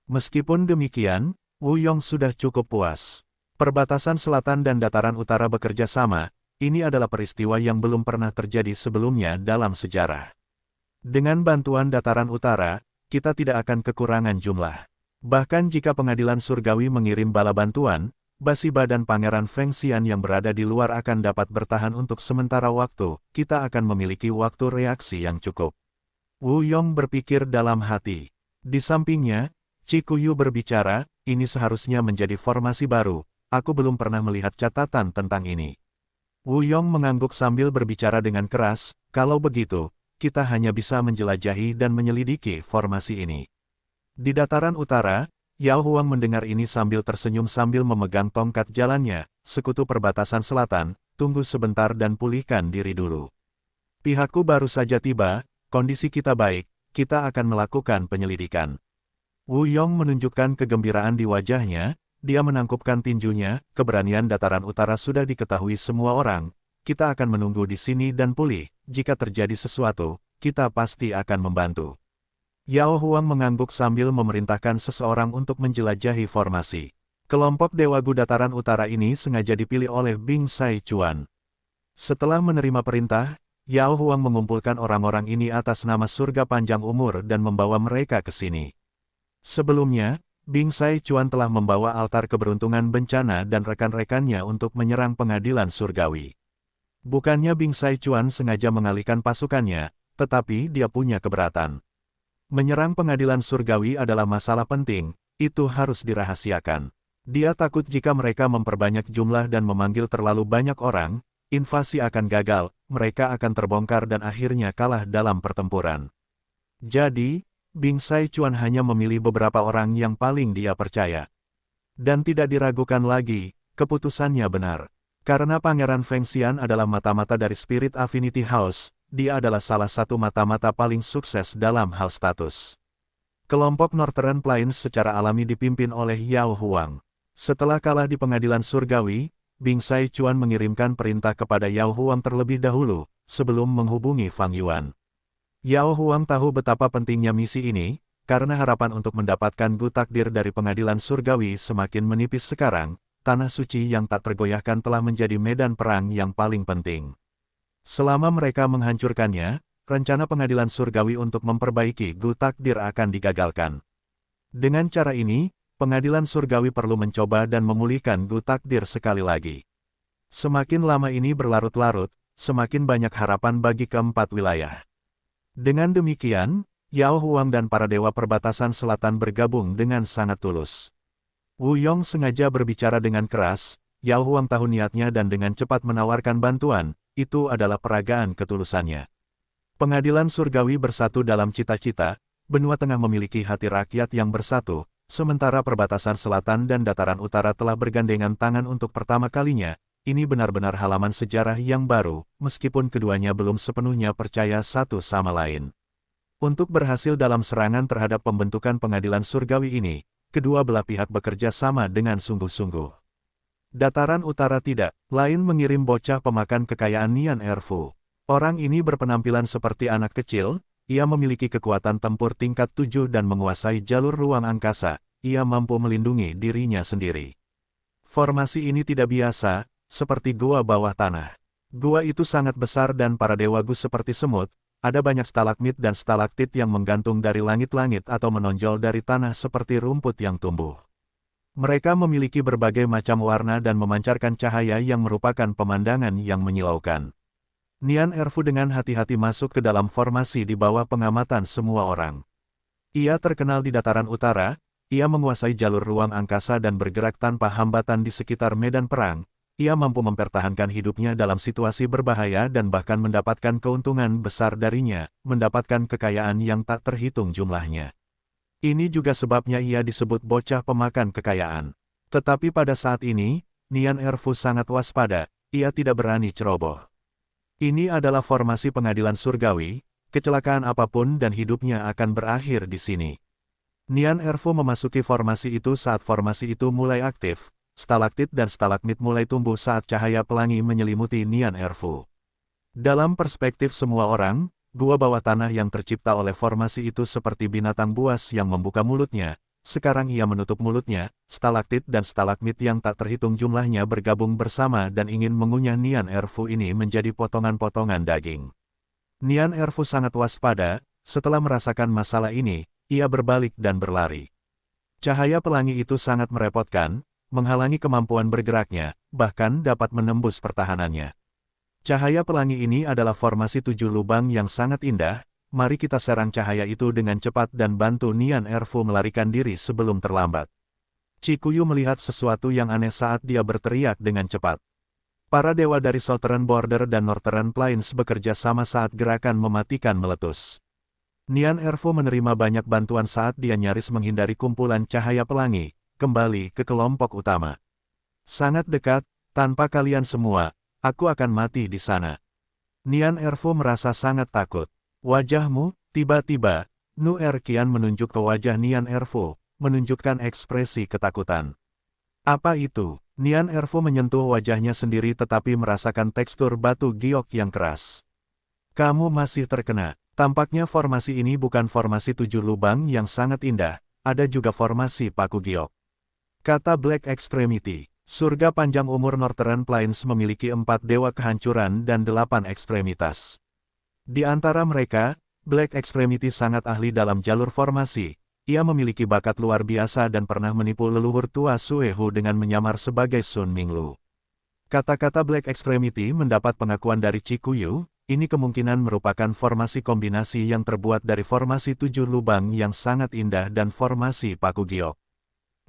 Meskipun demikian, Wu Yong sudah cukup puas. Perbatasan selatan dan dataran utara bekerja sama, ini adalah peristiwa yang belum pernah terjadi sebelumnya dalam sejarah. Dengan bantuan dataran utara, kita tidak akan kekurangan jumlah. Bahkan jika pengadilan surgawi mengirim bala bantuan, Basi Ba dan Pangeran Feng Xian yang berada di luar akan dapat bertahan untuk sementara waktu, kita akan memiliki waktu reaksi yang cukup. Wu Yong berpikir dalam hati. Di sampingnya, Chikuyu berbicara, ini seharusnya menjadi formasi baru, aku belum pernah melihat catatan tentang ini. Wu Yong mengangguk sambil berbicara dengan keras, kalau begitu, kita hanya bisa menjelajahi dan menyelidiki formasi ini. Di dataran utara, Yao Huang mendengar ini sambil tersenyum sambil memegang tongkat jalannya, sekutu perbatasan selatan, tunggu sebentar dan pulihkan diri dulu. Pihakku baru saja tiba, kondisi kita baik, kita akan melakukan penyelidikan. Wu Yong menunjukkan kegembiraan di wajahnya, dia menangkupkan tinjunya, keberanian dataran utara sudah diketahui semua orang, kita akan menunggu di sini dan pulih, jika terjadi sesuatu, kita pasti akan membantu. Yao Huang mengangguk sambil memerintahkan seseorang untuk menjelajahi formasi. Kelompok Dewa Gu dataran utara ini sengaja dipilih oleh Bing Sai Chuan. Setelah menerima perintah, Yao Huang mengumpulkan orang-orang ini atas nama surga panjang umur dan membawa mereka ke sini. Sebelumnya, Bing Sai Chuan telah membawa altar keberuntungan bencana dan rekan-rekannya untuk menyerang pengadilan surgawi. Bukannya Bing Sai Chuan sengaja mengalihkan pasukannya, tetapi dia punya keberatan. Menyerang pengadilan surgawi adalah masalah penting, itu harus dirahasiakan. Dia takut jika mereka memperbanyak jumlah dan memanggil terlalu banyak orang, invasi akan gagal, mereka akan terbongkar dan akhirnya kalah dalam pertempuran. Jadi, Bing Saichuan hanya memilih beberapa orang yang paling dia percaya. Dan tidak diragukan lagi, keputusannya benar. Karena Pangeran Feng Xian adalah mata-mata dari Spirit Affinity House, dia adalah salah satu mata-mata paling sukses dalam hal status. Kelompok Northern Plains secara alami dipimpin oleh Yao Huang. Setelah kalah di pengadilan surgawi, Bing Saichuan mengirimkan perintah kepada Yao Huang terlebih dahulu, sebelum menghubungi Fang Yuan. Yao Huang tahu betapa pentingnya misi ini, karena harapan untuk mendapatkan Gu Takdir dari pengadilan surgawi semakin menipis sekarang, tanah suci yang tak tergoyahkan telah menjadi medan perang yang paling penting. Selama mereka menghancurkannya, rencana pengadilan surgawi untuk memperbaiki Gu Takdir akan digagalkan. Dengan cara ini, pengadilan surgawi perlu mencoba dan memulihkan Gu Takdir sekali lagi. Semakin lama ini berlarut-larut, semakin banyak harapan bagi keempat wilayah. Dengan demikian, Yao Huang dan para dewa perbatasan selatan bergabung dengan sangat tulus. Wu Yong sengaja berbicara dengan keras, Yao Huang tahu niatnya dan dengan cepat menawarkan bantuan, itu adalah peragaan ketulusannya. Pengadilan surgawi bersatu dalam cita-cita, benua tengah memiliki hati rakyat yang bersatu, sementara perbatasan selatan dan dataran utara telah bergandengan tangan untuk pertama kalinya. Ini benar-benar halaman sejarah yang baru, meskipun keduanya belum sepenuhnya percaya satu sama lain. Untuk berhasil dalam serangan terhadap pembentukan pengadilan surgawi ini, kedua belah pihak bekerja sama dengan sungguh-sungguh. Dataran utara tidak, lain mengirim bocah pemakan kekayaan Nian Erfu. Orang ini berpenampilan seperti anak kecil, ia memiliki kekuatan tempur tingkat 7 dan menguasai jalur ruang angkasa, ia mampu melindungi dirinya sendiri. Formasi ini tidak biasa, seperti gua bawah tanah. Gua itu sangat besar dan para dewa Gu seperti semut, ada banyak stalagmit dan stalaktit yang menggantung dari langit-langit atau menonjol dari tanah seperti rumput yang tumbuh. Mereka memiliki berbagai macam warna dan memancarkan cahaya yang merupakan pemandangan yang menyilaukan. Nian Erfu dengan hati-hati masuk ke dalam formasi di bawah pengamatan semua orang. Ia terkenal di dataran utara, ia menguasai jalur ruang angkasa dan bergerak tanpa hambatan di sekitar medan perang. Ia mampu mempertahankan hidupnya dalam situasi berbahaya dan bahkan mendapatkan keuntungan besar darinya, mendapatkan kekayaan yang tak terhitung jumlahnya. Ini juga sebabnya ia disebut bocah pemakan kekayaan. Tetapi pada saat ini, Nian Erfu sangat waspada, ia tidak berani ceroboh. Ini adalah formasi pengadilan surgawi, kecelakaan apapun dan hidupnya akan berakhir di sini. Nian Erfu memasuki formasi itu saat formasi itu mulai aktif. Stalaktit dan stalagmit mulai tumbuh saat cahaya pelangi menyelimuti Nian Erfu. Dalam perspektif semua orang, gua bawah tanah yang tercipta oleh formasi itu seperti binatang buas yang membuka mulutnya. Sekarang ia menutup mulutnya, stalaktit dan stalagmit yang tak terhitung jumlahnya bergabung bersama dan ingin mengunyah Nian Erfu ini menjadi potongan-potongan daging. Nian Erfu sangat waspada, setelah merasakan masalah ini, ia berbalik dan berlari. Cahaya pelangi itu sangat merepotkan, menghalangi kemampuan bergeraknya, bahkan dapat menembus pertahanannya. Cahaya pelangi ini adalah formasi 7 lubang yang sangat indah, mari kita serang cahaya itu dengan cepat dan bantu Nian Erfu melarikan diri sebelum terlambat. Cikuyu melihat sesuatu yang aneh saat dia berteriak dengan cepat. Para dewa dari Southern Border dan Northern Plains bekerja sama saat gerakan mematikan meletus. Nian Erfu menerima banyak bantuan saat dia nyaris menghindari kumpulan cahaya pelangi, kembali ke kelompok utama. Sangat dekat, tanpa kalian semua, aku akan mati di sana. Nian Erfu merasa sangat takut. Wajahmu, tiba-tiba, Nu Erqian menunjuk ke wajah Nian Erfu, menunjukkan ekspresi ketakutan. Apa itu? Nian Erfu menyentuh wajahnya sendiri tetapi merasakan tekstur batu giok yang keras. Kamu masih terkena. Tampaknya formasi ini bukan formasi 7 lubang yang sangat indah, ada juga formasi paku giok. Kata Black Extremity, surga panjang umur Northern Plains memiliki 4 dewa kehancuran dan 8 ekstremitas. Di antara mereka, Black Extremity sangat ahli dalam jalur formasi. Ia memiliki bakat luar biasa dan pernah menipu leluhur tua Suehu dengan menyamar sebagai Sun Minglu. Kata-kata Black Extremity mendapat pengakuan dari Cikuyu, ini kemungkinan merupakan formasi kombinasi yang terbuat dari formasi 7 lubang yang sangat indah dan formasi paku giok.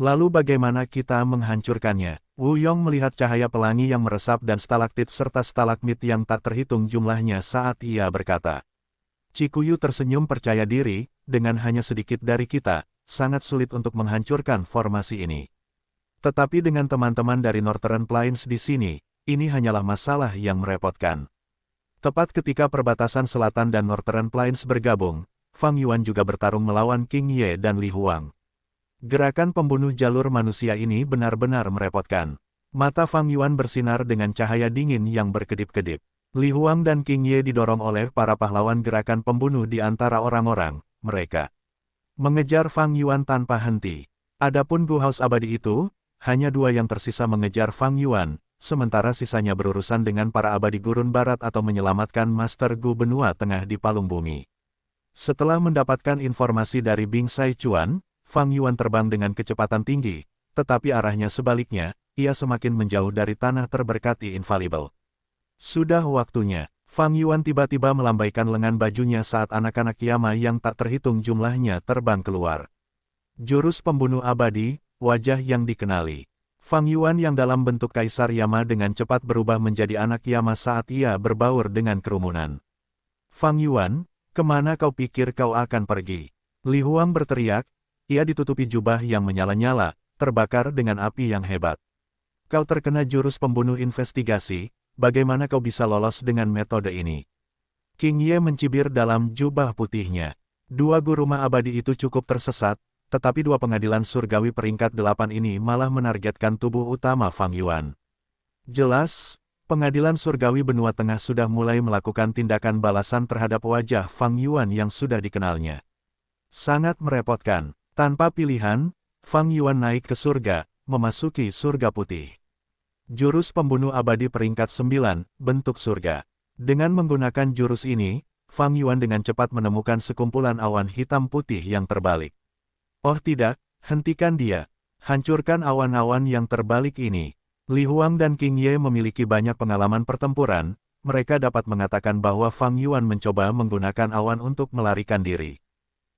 Lalu bagaimana kita menghancurkannya? Wu Yong melihat cahaya pelangi yang meresap dan stalaktit serta stalagmit yang tak terhitung jumlahnya saat ia berkata. Cikuyu tersenyum percaya diri, dengan hanya sedikit dari kita, sangat sulit untuk menghancurkan formasi ini. Tetapi dengan teman-teman dari Northern Plains di sini, ini hanyalah masalah yang merepotkan. Tepat ketika perbatasan selatan dan Northern Plains bergabung, Fang Yuan juga bertarung melawan King Ye dan Li Huang. Gerakan pembunuh jalur manusia ini benar-benar merepotkan. Mata Fang Yuan bersinar dengan cahaya dingin yang berkedip-kedip. Li Huang dan King Ye didorong oleh para pahlawan gerakan pembunuh di antara orang-orang, mereka mengejar Fang Yuan tanpa henti. Adapun Gu Haus abadi itu, hanya dua yang tersisa mengejar Fang Yuan, sementara sisanya berurusan dengan para abadi gurun barat atau menyelamatkan Master Gu benua tengah di palung bumi. Setelah mendapatkan informasi dari Bing Sai Chuan, Fang Yuan terbang dengan kecepatan tinggi, tetapi arahnya sebaliknya, ia semakin menjauh dari tanah terberkati infalibel. Sudah waktunya, Fang Yuan tiba-tiba melambaikan lengan bajunya saat anak-anak Yama yang tak terhitung jumlahnya terbang keluar. Jurus pembunuh abadi, wajah yang dikenali. Fang Yuan yang dalam bentuk Kaisar Yama dengan cepat berubah menjadi anak Yama saat ia berbaur dengan kerumunan. Fang Yuan, kemana kau pikir kau akan pergi? Li Huang berteriak, ia ditutupi jubah yang menyala-nyala, terbakar dengan api yang hebat. Kau terkena jurus pembunuh investigasi, bagaimana kau bisa lolos dengan metode ini? King Ye mencibir dalam jubah putihnya. Dua guru rumah abadi itu cukup tersesat, tetapi dua pengadilan surgawi peringkat 8 ini malah menargetkan tubuh utama Fang Yuan. Jelas, pengadilan surgawi benua tengah sudah mulai melakukan tindakan balasan terhadap wajah Fang Yuan yang sudah dikenalnya. Sangat merepotkan. Tanpa pilihan, Fang Yuan naik ke surga, memasuki surga putih. Jurus pembunuh abadi peringkat 9, bentuk surga. Dengan menggunakan jurus ini, Fang Yuan dengan cepat menemukan sekumpulan awan hitam putih yang terbalik. Oh tidak, hentikan dia. Hancurkan awan-awan yang terbalik ini. Li Huang dan King Ye memiliki banyak pengalaman pertempuran, mereka dapat mengatakan bahwa Fang Yuan mencoba menggunakan awan untuk melarikan diri.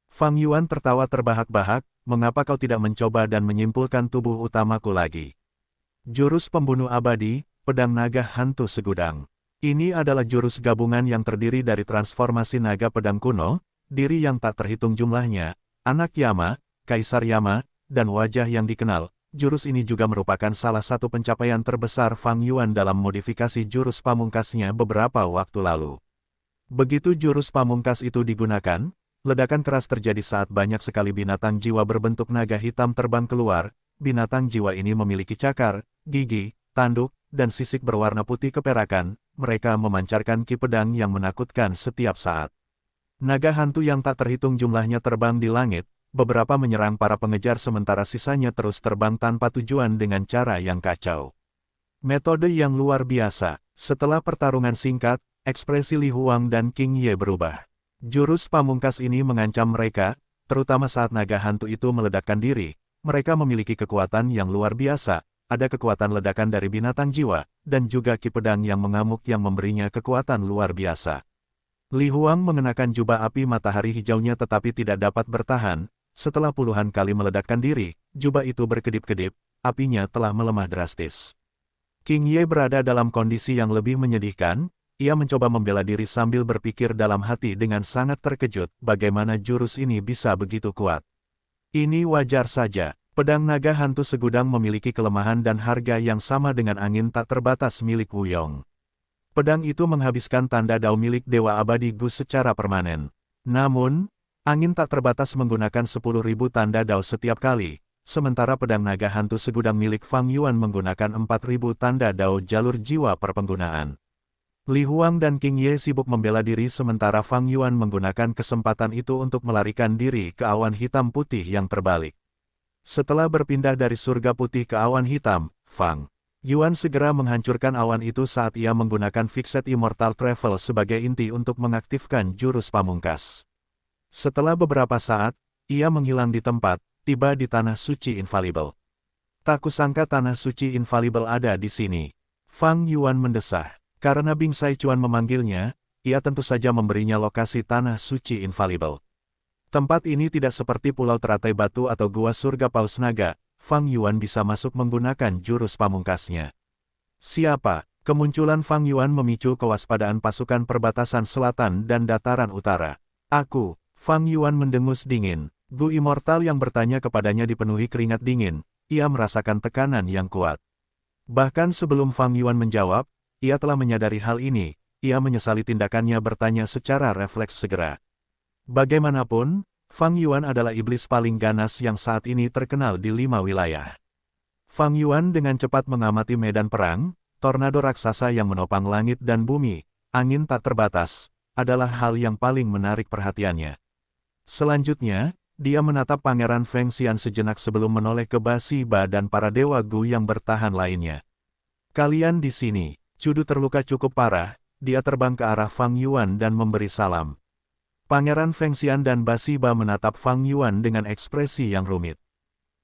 Fang Yuan tertawa terbahak-bahak, mengapa kau tidak mencoba dan menyimpulkan tubuh utamaku lagi? Jurus pembunuh abadi, pedang naga hantu segudang. Ini adalah jurus gabungan yang terdiri dari transformasi naga pedang kuno, diri yang tak terhitung jumlahnya, anak Yama, Kaisar Yama, dan wajah yang dikenal. Jurus ini juga merupakan salah satu pencapaian terbesar Fang Yuan dalam modifikasi jurus pamungkasnya beberapa waktu lalu. Begitu jurus pamungkas itu digunakan, ledakan keras terjadi saat banyak sekali binatang jiwa berbentuk naga hitam terbang keluar. Binatang jiwa ini memiliki cakar, gigi, tanduk, dan sisik berwarna putih keperakan. Mereka memancarkan ki pedang yang menakutkan setiap saat. Naga hantu yang tak terhitung jumlahnya terbang di langit, beberapa menyerang para pengejar sementara sisanya terus terbang tanpa tujuan dengan cara yang kacau. Metode yang luar biasa. Setelah pertarungan singkat, ekspresi Li Huang dan King Ye berubah. Jurus pamungkas ini mengancam mereka, terutama saat naga hantu itu meledakkan diri. Mereka memiliki kekuatan yang luar biasa, ada kekuatan ledakan dari binatang jiwa, dan juga ki pedang yang mengamuk yang memberinya kekuatan luar biasa. Li Huang mengenakan jubah api matahari hijaunya tetapi tidak dapat bertahan. Setelah puluhan kali meledakkan diri, jubah itu berkedip-kedip, apinya telah melemah drastis. King Ye berada dalam kondisi yang lebih menyedihkan, ia mencoba membela diri sambil berpikir dalam hati dengan sangat terkejut bagaimana jurus ini bisa begitu kuat. Ini wajar saja, pedang naga hantu segudang memiliki kelemahan dan harga yang sama dengan angin tak terbatas milik Wu Yong. Pedang itu menghabiskan tanda dao milik Dewa Abadi Gu secara permanen. Namun, angin tak terbatas menggunakan 10.000 tanda dao setiap kali, sementara pedang naga hantu segudang milik Fang Yuan menggunakan 4.000 tanda dao jalur jiwa per penggunaan. Li Huang dan King Ye sibuk membela diri sementara Fang Yuan menggunakan kesempatan itu untuk melarikan diri ke awan hitam putih yang terbalik. Setelah berpindah dari surga putih ke awan hitam, Fang Yuan segera menghancurkan awan itu saat ia menggunakan Fixed Immortal Travel sebagai inti untuk mengaktifkan jurus pamungkas. Setelah beberapa saat, ia menghilang di tempat, tiba di Tanah Suci Infalibel. Tak kusangka Tanah Suci Infalibel ada di sini. Fang Yuan mendesah. Karena Bing Sai Chuan memanggilnya, ia tentu saja memberinya lokasi Tanah Suci Infalibel. Tempat ini tidak seperti Pulau Teratai Batu atau Gua Surga Paus Naga, Fang Yuan bisa masuk menggunakan jurus pamungkasnya. Siapa? Kemunculan Fang Yuan memicu kewaspadaan pasukan perbatasan selatan dan dataran utara. Fang Yuan mendengus dingin. Gu Immortal yang bertanya kepadanya dipenuhi keringat dingin. Ia merasakan tekanan yang kuat. Bahkan sebelum Fang Yuan menjawab, ia telah menyadari hal ini. Ia menyesali tindakannya bertanya secara refleks segera. Bagaimanapun, Fang Yuan adalah iblis paling ganas yang saat ini terkenal di 5 wilayah. Fang Yuan dengan cepat mengamati medan perang, tornado raksasa yang menopang langit dan bumi, angin tak terbatas, adalah hal yang paling menarik perhatiannya. Selanjutnya, dia menatap Pangeran Feng Xian sejenak sebelum menoleh ke Basi Ba dan para dewa Gu yang bertahan lainnya. Kalian di sini, Cudu terluka cukup parah, dia terbang ke arah Fang Yuan dan memberi salam. Pangeran Feng Xian dan Basi Ba menatap Fang Yuan dengan ekspresi yang rumit.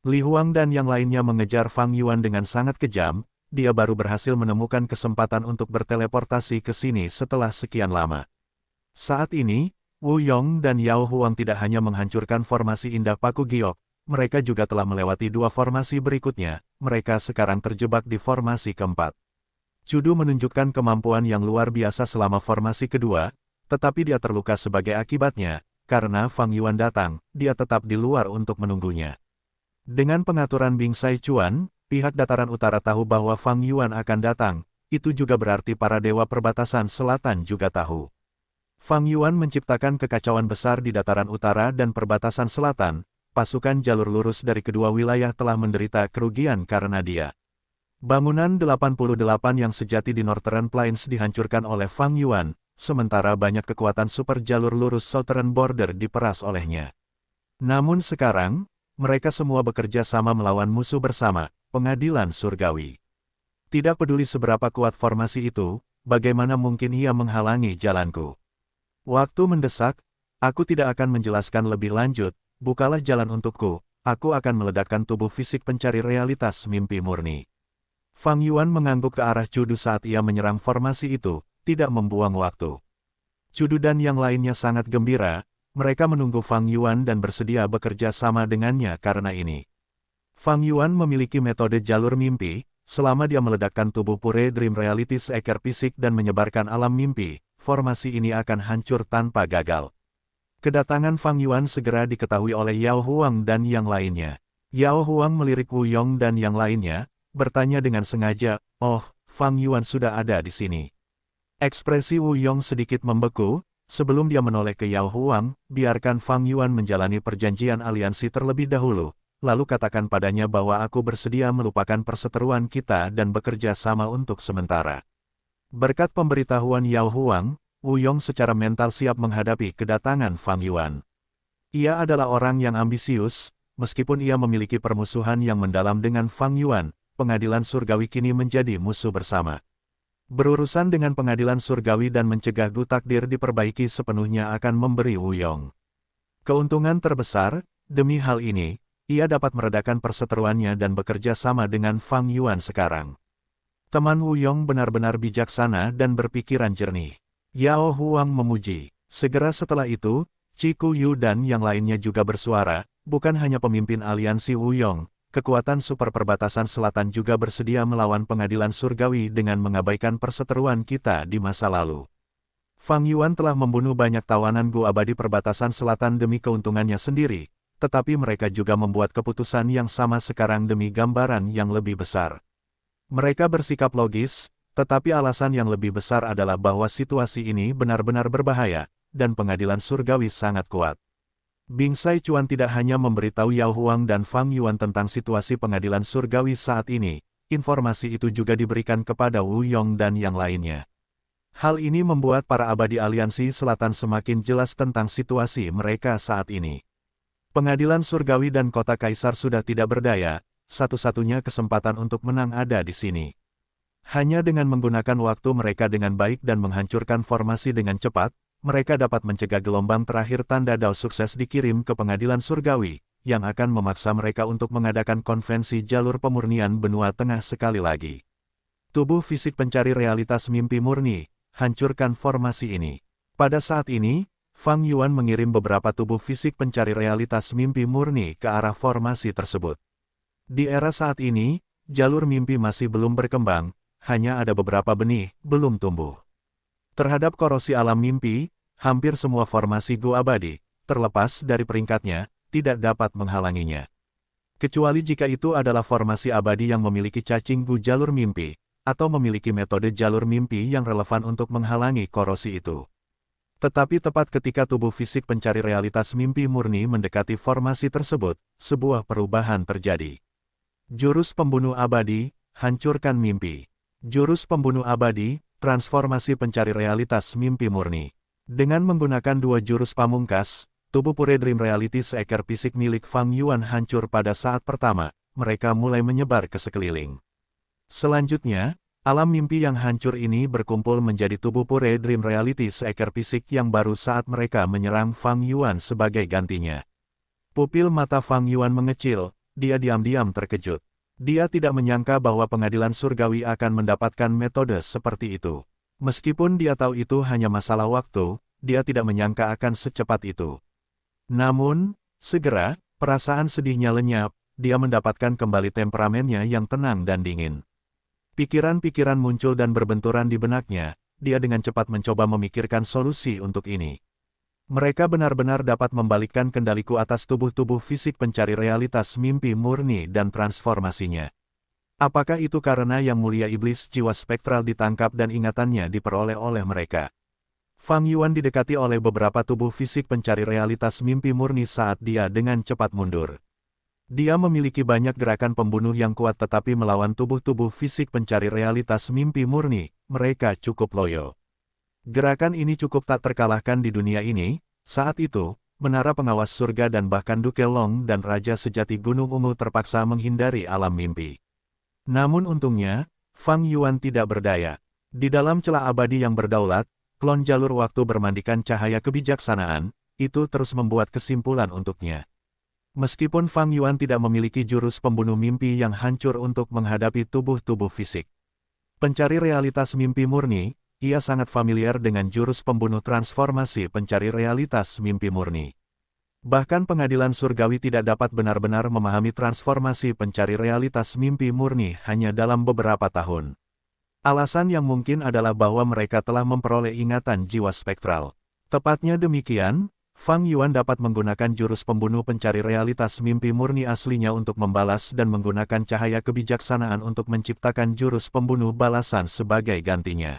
Li Huang dan yang lainnya mengejar Fang Yuan dengan sangat kejam, dia baru berhasil menemukan kesempatan untuk berteleportasi ke sini setelah sekian lama. Saat ini, Wu Yong dan Yao Huang tidak hanya menghancurkan formasi indah Paku Giok, mereka juga telah melewati 2 formasi berikutnya, mereka sekarang terjebak di formasi keempat. Cudu menunjukkan kemampuan yang luar biasa selama formasi kedua, tetapi dia terluka sebagai akibatnya, karena Fang Yuan datang, dia tetap di luar untuk menunggunya. Dengan pengaturan Bing Sai Chuan, pihak dataran utara tahu bahwa Fang Yuan akan datang, itu juga berarti para dewa perbatasan selatan juga tahu. Fang Yuan menciptakan kekacauan besar di dataran utara dan perbatasan selatan, pasukan jalur lurus dari kedua wilayah telah menderita kerugian karena dia. Bangunan 88 yang sejati di Northern Plains dihancurkan oleh Fang Yuan, sementara banyak kekuatan super jalur lurus Southern Border diperas olehnya. Namun sekarang, mereka semua bekerja sama melawan musuh bersama, pengadilan surgawi. Tidak peduli seberapa kuat formasi itu, bagaimana mungkin ia menghalangi jalanku. Waktu mendesak, aku tidak akan menjelaskan lebih lanjut, bukalah jalan untukku, aku akan meledakkan tubuh fisik pencari realitas mimpi murni. Fang Yuan mengangguk ke arah Cudu saat ia menyerang formasi itu, tidak membuang waktu. Cudu dan yang lainnya sangat gembira, mereka menunggu Fang Yuan dan bersedia bekerja sama dengannya karena ini. Fang Yuan memiliki metode jalur mimpi, selama dia meledakkan tubuh pure Dream Reality seekor fisik dan menyebarkan alam mimpi, formasi ini akan hancur tanpa gagal. Kedatangan Fang Yuan segera diketahui oleh Yao Huang dan yang lainnya. Yao Huang melirik Wu Yong dan yang lainnya, bertanya dengan sengaja, "Oh, Fang Yuan sudah ada di sini." Ekspresi Wu Yong sedikit membeku, sebelum dia menoleh ke Yao Huang, biarkan Fang Yuan menjalani perjanjian aliansi terlebih dahulu, lalu katakan padanya bahwa aku bersedia melupakan perseteruan kita dan bekerja sama untuk sementara. Berkat pemberitahuan Yao Huang, Wu Yong secara mental siap menghadapi kedatangan Fang Yuan. Ia adalah orang yang ambisius, meskipun ia memiliki permusuhan yang mendalam dengan Fang Yuan, pengadilan surgawi kini menjadi musuh bersama. Berurusan dengan pengadilan surgawi dan mencegah Gu takdir diperbaiki sepenuhnya akan memberi Wu Yong keuntungan terbesar. Demi hal ini, ia dapat meredakan perseteruannya dan bekerja sama dengan Fang Yuan sekarang. Teman Wu Yong benar-benar bijaksana dan berpikiran jernih. Yao Huang memuji. Segera setelah itu, Qi Kuyu dan yang lainnya juga bersuara, bukan hanya pemimpin aliansi Wu Yong, kekuatan super perbatasan selatan juga bersedia melawan pengadilan surgawi dengan mengabaikan perseteruan kita di masa lalu. Fang Yuan telah membunuh banyak tawanan Gu abadi perbatasan selatan demi keuntungannya sendiri, tetapi mereka juga membuat keputusan yang sama sekarang demi gambaran yang lebih besar. Mereka bersikap logis, tetapi alasan yang lebih besar adalah bahwa situasi ini benar-benar berbahaya, dan pengadilan surgawi sangat kuat. Bing Sai Chuan tidak hanya memberitahu Yao Huang dan Fang Yuan tentang situasi pengadilan surgawi saat ini, informasi itu juga diberikan kepada Wu Yong dan yang lainnya. Hal ini membuat para abadi aliansi selatan semakin jelas tentang situasi mereka saat ini. Pengadilan surgawi dan kota kaisar sudah tidak berdaya, satu-satunya kesempatan untuk menang ada di sini. Hanya dengan menggunakan waktu mereka dengan baik dan menghancurkan formasi dengan cepat, mereka dapat mencegah gelombang terakhir tanda dao sukses dikirim ke pengadilan surgawi, yang akan memaksa mereka untuk mengadakan konvensi jalur pemurnian benua tengah sekali lagi. Tubuh fisik pencari realitas mimpi murni, hancurkan formasi ini. Pada saat ini, Fang Yuan mengirim beberapa tubuh fisik pencari realitas mimpi murni ke arah formasi tersebut. Di era saat ini, jalur mimpi masih belum berkembang, hanya ada beberapa benih, belum tumbuh. Terhadap korosi alam mimpi, hampir semua formasi Gu abadi, terlepas dari peringkatnya, tidak dapat menghalanginya. Kecuali jika itu adalah formasi abadi yang memiliki cacing Gu jalur mimpi, atau memiliki metode jalur mimpi yang relevan untuk menghalangi korosi itu. Tetapi tepat ketika tubuh fisik pencari realitas mimpi murni mendekati formasi tersebut, sebuah perubahan terjadi. Jurus pembunuh abadi, hancurkan mimpi. Jurus pembunuh abadi, transformasi pencari realitas mimpi murni. Dengan menggunakan dua jurus pamungkas, tubuh Pure Dream Reality seekor fisik milik Fang Yuan hancur pada saat pertama, mereka mulai menyebar ke sekeliling. Selanjutnya, alam mimpi yang hancur ini berkumpul menjadi tubuh Pure Dream Reality seekor fisik yang baru saat mereka menyerang Fang Yuan sebagai gantinya. Pupil mata Fang Yuan mengecil, dia diam-diam terkejut. Dia tidak menyangka bahwa pengadilan surgawi akan mendapatkan metode seperti itu. Meskipun dia tahu itu hanya masalah waktu, dia tidak menyangka akan secepat itu. Namun, segera, perasaan sedihnya lenyap, dia mendapatkan kembali temperamennya yang tenang dan dingin. Pikiran-pikiran muncul dan berbenturan di benaknya, dia dengan cepat mencoba memikirkan solusi untuk ini. Mereka benar-benar dapat membalikkan kendaliku atas tubuh-tubuh fisik pencari realitas mimpi murni dan transformasinya. Apakah itu karena Yang Mulia Iblis jiwa spektral ditangkap dan ingatannya diperoleh oleh mereka? Fang Yuan didekati oleh beberapa tubuh fisik pencari realitas mimpi murni saat dia dengan cepat mundur. Dia memiliki banyak gerakan pembunuh yang kuat tetapi melawan tubuh-tubuh fisik pencari realitas mimpi murni, mereka cukup loyo. Gerakan ini cukup tak terkalahkan di dunia ini. Saat itu, menara pengawas surga dan bahkan Duke Long dan Raja Sejati Gunung Ungu terpaksa menghindari alam mimpi. Namun untungnya, Fang Yuan tidak berdaya. Di dalam celah abadi yang berdaulat, klon jalur waktu bermandikan cahaya kebijaksanaan, itu terus membuat kesimpulan untuknya. Meskipun Fang Yuan tidak memiliki jurus pembunuh mimpi yang hancur untuk menghadapi tubuh-tubuh fisik pencari realitas mimpi murni, ia sangat familiar dengan jurus pembunuh transformasi pencari realitas mimpi murni. Bahkan pengadilan surgawi tidak dapat benar-benar memahami transformasi pencari realitas mimpi murni hanya dalam beberapa tahun. Alasan yang mungkin adalah bahwa mereka telah memperoleh ingatan jiwa spektral. Tepatnya demikian, Fang Yuan dapat menggunakan jurus pembunuh pencari realitas mimpi murni aslinya untuk membalas dan menggunakan cahaya kebijaksanaan untuk menciptakan jurus pembunuh balasan sebagai gantinya.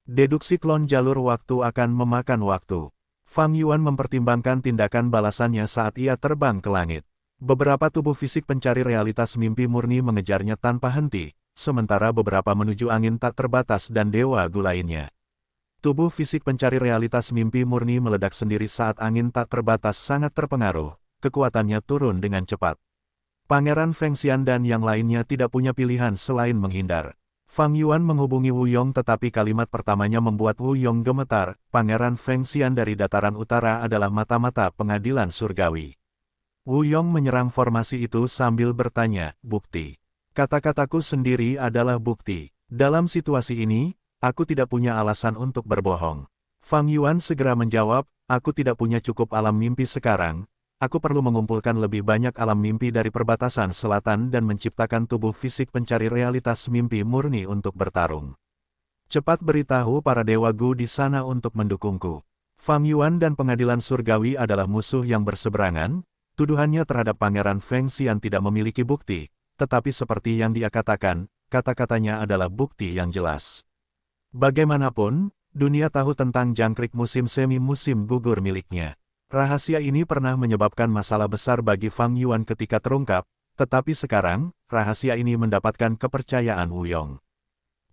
Deduksi klon jalur waktu akan memakan waktu. Fang Yuan mempertimbangkan tindakan balasannya saat ia terbang ke langit. Beberapa tubuh fisik pencari realitas mimpi murni mengejarnya tanpa henti, sementara beberapa menuju angin tak terbatas dan dewa Gu lainnya. Tubuh fisik pencari realitas mimpi murni meledak sendiri saat angin tak terbatas sangat terpengaruh, kekuatannya turun dengan cepat. Pangeran Feng Xian dan yang lainnya tidak punya pilihan selain menghindar. Fang Yuan menghubungi Wu Yong tetapi kalimat pertamanya membuat Wu Yong gemetar. Pangeran Feng Xian dari dataran utara adalah mata-mata pengadilan surgawi. Wu Yong menyerang formasi itu sambil bertanya, bukti. Kata-kataku sendiri adalah bukti. Dalam situasi ini, aku tidak punya alasan untuk berbohong. Fang Yuan segera menjawab, aku tidak punya cukup alam mimpi sekarang. Aku perlu mengumpulkan lebih banyak alam mimpi dari perbatasan selatan dan menciptakan tubuh fisik pencari realitas mimpi murni untuk bertarung. Cepat beritahu para dewa Gu di sana untuk mendukungku. Fang Yuan dan pengadilan surgawi adalah musuh yang berseberangan. Tuduhannya terhadap Pangeran Feng Xian tidak memiliki bukti. Tetapi seperti yang dia katakan, kata-katanya adalah bukti yang jelas. Bagaimanapun, dunia tahu tentang jangkrik musim semi musim gugur miliknya. Rahasia ini pernah menyebabkan masalah besar bagi Fang Yuan ketika terungkap, tetapi sekarang, rahasia ini mendapatkan kepercayaan Wu Yong.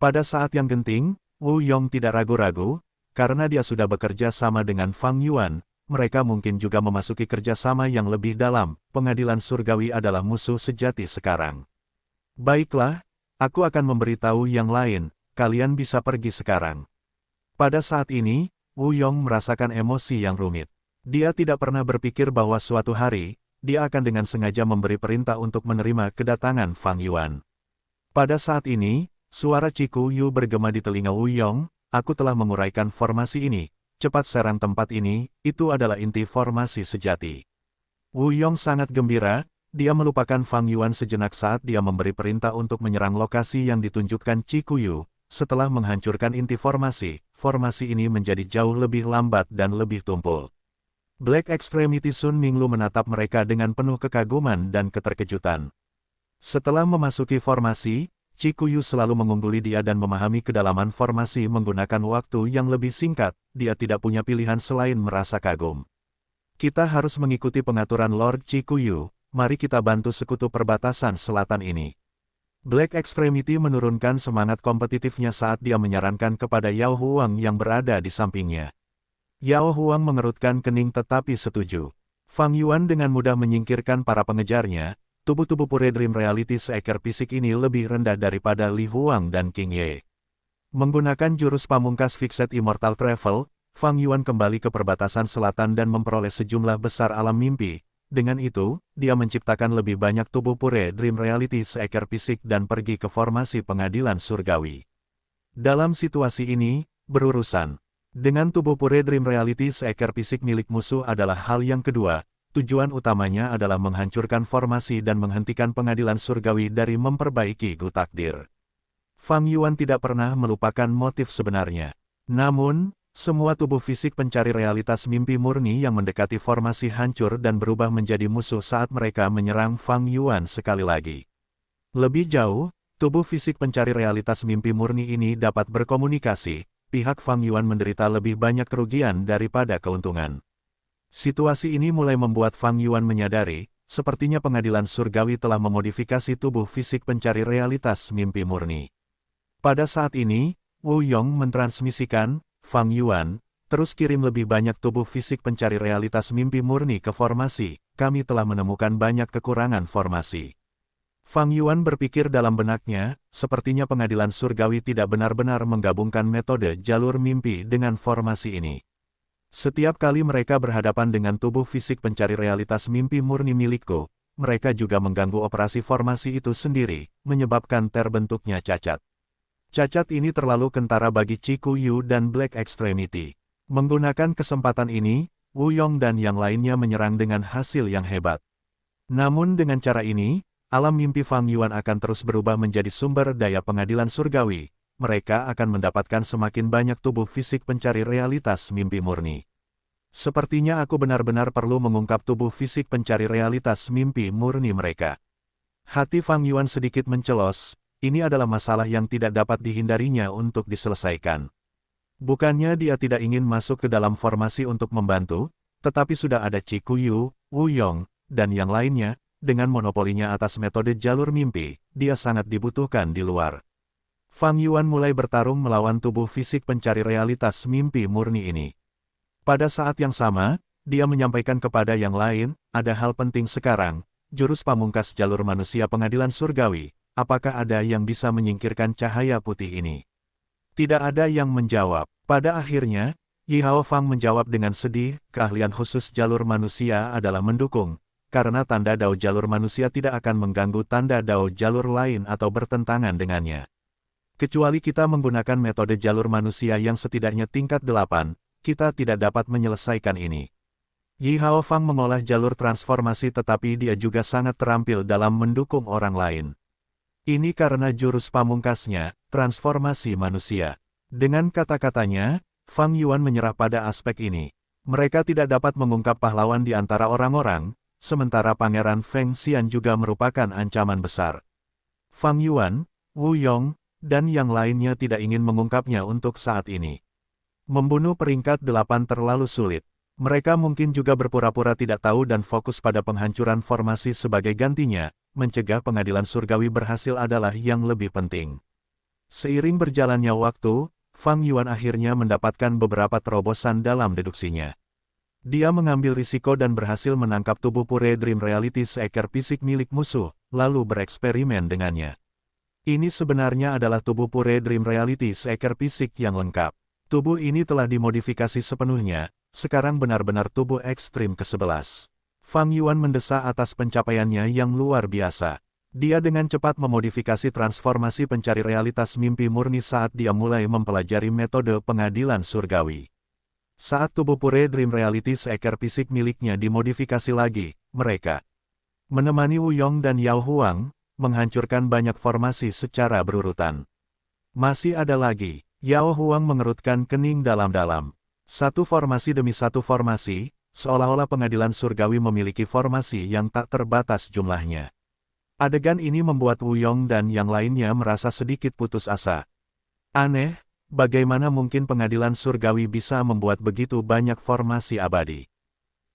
Pada saat yang genting, Wu Yong tidak ragu-ragu, karena dia sudah bekerja sama dengan Fang Yuan, mereka mungkin juga memasuki kerjasama yang lebih dalam. Pengadilan surgawi adalah musuh sejati sekarang. Baiklah, aku akan memberitahu yang lain, kalian bisa pergi sekarang. Pada saat ini, Wu Yong merasakan emosi yang rumit. Dia tidak pernah berpikir bahwa suatu hari, dia akan dengan sengaja memberi perintah untuk menerima kedatangan Fang Yuan. Pada saat ini, suara Ciku Yu bergema di telinga Wu Yong, aku telah menguraikan formasi ini, cepat serang tempat ini, itu adalah inti formasi sejati. Wu Yong sangat gembira, dia melupakan Fang Yuan sejenak saat dia memberi perintah untuk menyerang lokasi yang ditunjukkan Ciku Yu. Setelah menghancurkan inti formasi, formasi ini menjadi jauh lebih lambat dan lebih tumpul. Black Extremity Sun Minglu menatap mereka dengan penuh kekaguman dan keterkejutan. Setelah memasuki formasi, Chikuyu selalu mengungguli dia dan memahami kedalaman formasi menggunakan waktu yang lebih singkat, dia tidak punya pilihan selain merasa kagum. Kita harus mengikuti pengaturan Lord Chikuyu, mari kita bantu sekutu perbatasan selatan ini. Black Extremity menurunkan semangat kompetitifnya saat dia menyarankan kepada Yao Huang yang berada di sampingnya. Yao Huang mengerutkan kening tetapi setuju. Fang Yuan dengan mudah menyingkirkan para pengejarnya. Tubuh-tubuh pure Dream Reality seekor fisik ini lebih rendah daripada Li Huang dan King Ye. Menggunakan jurus pamungkas Fixed Immortal Travel, Fang Yuan kembali ke perbatasan selatan dan memperoleh sejumlah besar alam mimpi. Dengan itu, dia menciptakan lebih banyak tubuh pure Dream Reality seekor fisik dan pergi ke formasi pengadilan surgawi. Dalam situasi ini, berurusan dengan tubuh pure Dream Reality seekor fisik milik musuh adalah hal yang kedua. Tujuan utamanya adalah menghancurkan formasi dan menghentikan pengadilan surgawi dari memperbaiki Gu Takdir. Fang Yuan tidak pernah melupakan motif sebenarnya. Namun, semua tubuh fisik pencari realitas mimpi murni yang mendekati formasi hancur dan berubah menjadi musuh saat mereka menyerang Fang Yuan sekali lagi. Lebih jauh, tubuh fisik pencari realitas mimpi murni ini dapat berkomunikasi, pihak Fang Yuan menderita lebih banyak kerugian daripada keuntungan. Situasi ini mulai membuat Fang Yuan menyadari, sepertinya pengadilan surgawi telah memodifikasi tubuh fisik pencari realitas mimpi murni. Pada saat ini, Wu Yong mentransmisikan, Fang Yuan, terus kirim lebih banyak tubuh fisik pencari realitas mimpi murni ke formasi, kami telah menemukan banyak kekurangan formasi. Fang Yuan berpikir dalam benaknya, sepertinya pengadilan surgawi tidak benar-benar menggabungkan metode jalur mimpi dengan formasi ini. Setiap kali mereka berhadapan dengan tubuh fisik pencari realitas mimpi murni milikku, mereka juga mengganggu operasi formasi itu sendiri, menyebabkan terbentuknya cacat. Cacat ini terlalu kentara bagi Chikuyu dan Black Extremity. Menggunakan kesempatan ini, Wu Yong dan yang lainnya menyerang dengan hasil yang hebat. Namun dengan cara ini, alam mimpi Fang Yuan akan terus berubah menjadi sumber daya pengadilan surgawi. Mereka akan mendapatkan semakin banyak tubuh fisik pencari realitas mimpi murni. Sepertinya aku benar-benar perlu mengungkap tubuh fisik pencari realitas mimpi murni mereka. Hati Fang Yuan sedikit mencelos, ini adalah masalah yang tidak dapat dihindarinya untuk diselesaikan. Bukannya dia tidak ingin masuk ke dalam formasi untuk membantu, tetapi sudah ada Chikuyu, Wu Yong, dan yang lainnya, dengan monopolinya atas metode jalur mimpi, dia sangat dibutuhkan di luar. Fang Yuan mulai bertarung melawan tubuh fisik pencari realitas mimpi murni ini. Pada saat yang sama, dia menyampaikan kepada yang lain, ada hal penting sekarang, jurus pamungkas jalur manusia pengadilan surgawi, apakah ada yang bisa menyingkirkan cahaya putih ini? Tidak ada yang menjawab. Pada akhirnya, Yi Hao Fang menjawab dengan sedih, keahlian khusus jalur manusia adalah mendukung, karena tanda dao jalur manusia tidak akan mengganggu tanda dao jalur lain atau bertentangan dengannya. Kecuali kita menggunakan metode jalur manusia yang setidaknya tingkat 8, kita tidak dapat menyelesaikan ini. Yi Hao Fang mengolah jalur transformasi tetapi dia juga sangat terampil dalam mendukung orang lain. Ini karena jurus pamungkasnya, transformasi manusia. Dengan kata-katanya, Fang Yuan menyerah pada aspek ini. Mereka tidak dapat mengungkap pahlawan di antara orang-orang, sementara Pangeran Feng Xian juga merupakan ancaman besar. Fang Yuan, Wu Yong, dan yang lainnya tidak ingin mengungkapnya untuk saat ini. Membunuh peringkat 8 terlalu sulit. Mereka mungkin juga berpura-pura tidak tahu dan fokus pada penghancuran formasi sebagai gantinya, mencegah pengadilan surgawi berhasil adalah yang lebih penting. Seiring berjalannya waktu, Fang Yuan akhirnya mendapatkan beberapa terobosan dalam deduksinya. Dia mengambil risiko dan berhasil menangkap tubuh pure Dream Reality seekor fisik milik musuh, lalu bereksperimen dengannya. Ini sebenarnya adalah tubuh pure Dream Reality seekor fisik yang lengkap. Tubuh ini telah dimodifikasi sepenuhnya, sekarang benar-benar tubuh ekstrim ke-11. Fang Yuan mendesak atas pencapaiannya yang luar biasa. Dia dengan cepat memodifikasi transformasi pencari realitas mimpi murni saat dia mulai mempelajari metode pengadilan surgawi. Saat tubuh pure Dream Reality seekor fisik miliknya dimodifikasi lagi, mereka menemani Wu Yong dan Yao Huang, menghancurkan banyak formasi secara berurutan. Masih ada lagi, Yao Huang mengerutkan kening dalam-dalam. Satu formasi demi satu formasi, seolah-olah pengadilan surgawi memiliki formasi yang tak terbatas jumlahnya. Adegan ini membuat Wu Yong dan yang lainnya merasa sedikit putus asa. Aneh, bagaimana mungkin pengadilan surgawi bisa membuat begitu banyak formasi abadi?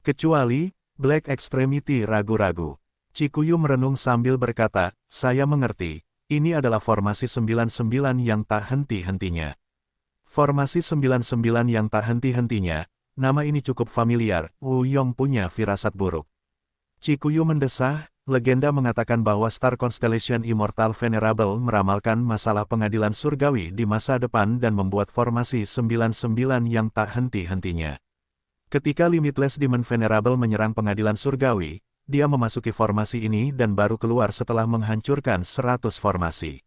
Kecuali, Black Extremity ragu-ragu. Chikuyu merenung sambil berkata, saya mengerti, ini adalah formasi 99 yang tak henti-hentinya. Formasi 99 yang tak henti-hentinya, nama ini cukup familiar, Wu Yong punya firasat buruk. Chikuyu mendesah, legenda mengatakan bahwa Star Constellation Immortal Venerable meramalkan masalah pengadilan surgawi di masa depan dan membuat formasi 99 yang tak henti-hentinya. Ketika Limitless Demon Venerable menyerang pengadilan surgawi, dia memasuki formasi ini dan baru keluar setelah menghancurkan 100 formasi.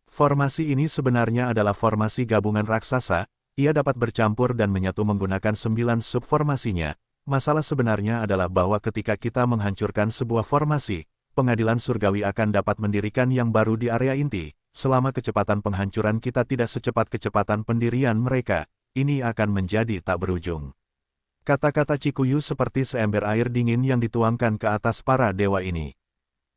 Formasi ini sebenarnya adalah formasi gabungan raksasa, ia dapat bercampur dan menyatu menggunakan 9 subformasinya. Masalah sebenarnya adalah bahwa ketika kita menghancurkan sebuah formasi, pengadilan surgawi akan dapat mendirikan yang baru di area inti. Selama kecepatan penghancuran kita tidak secepat kecepatan pendirian mereka, ini akan menjadi tak berujung. Kata-kata Chikuyu seperti seember air dingin yang dituangkan ke atas para dewa ini.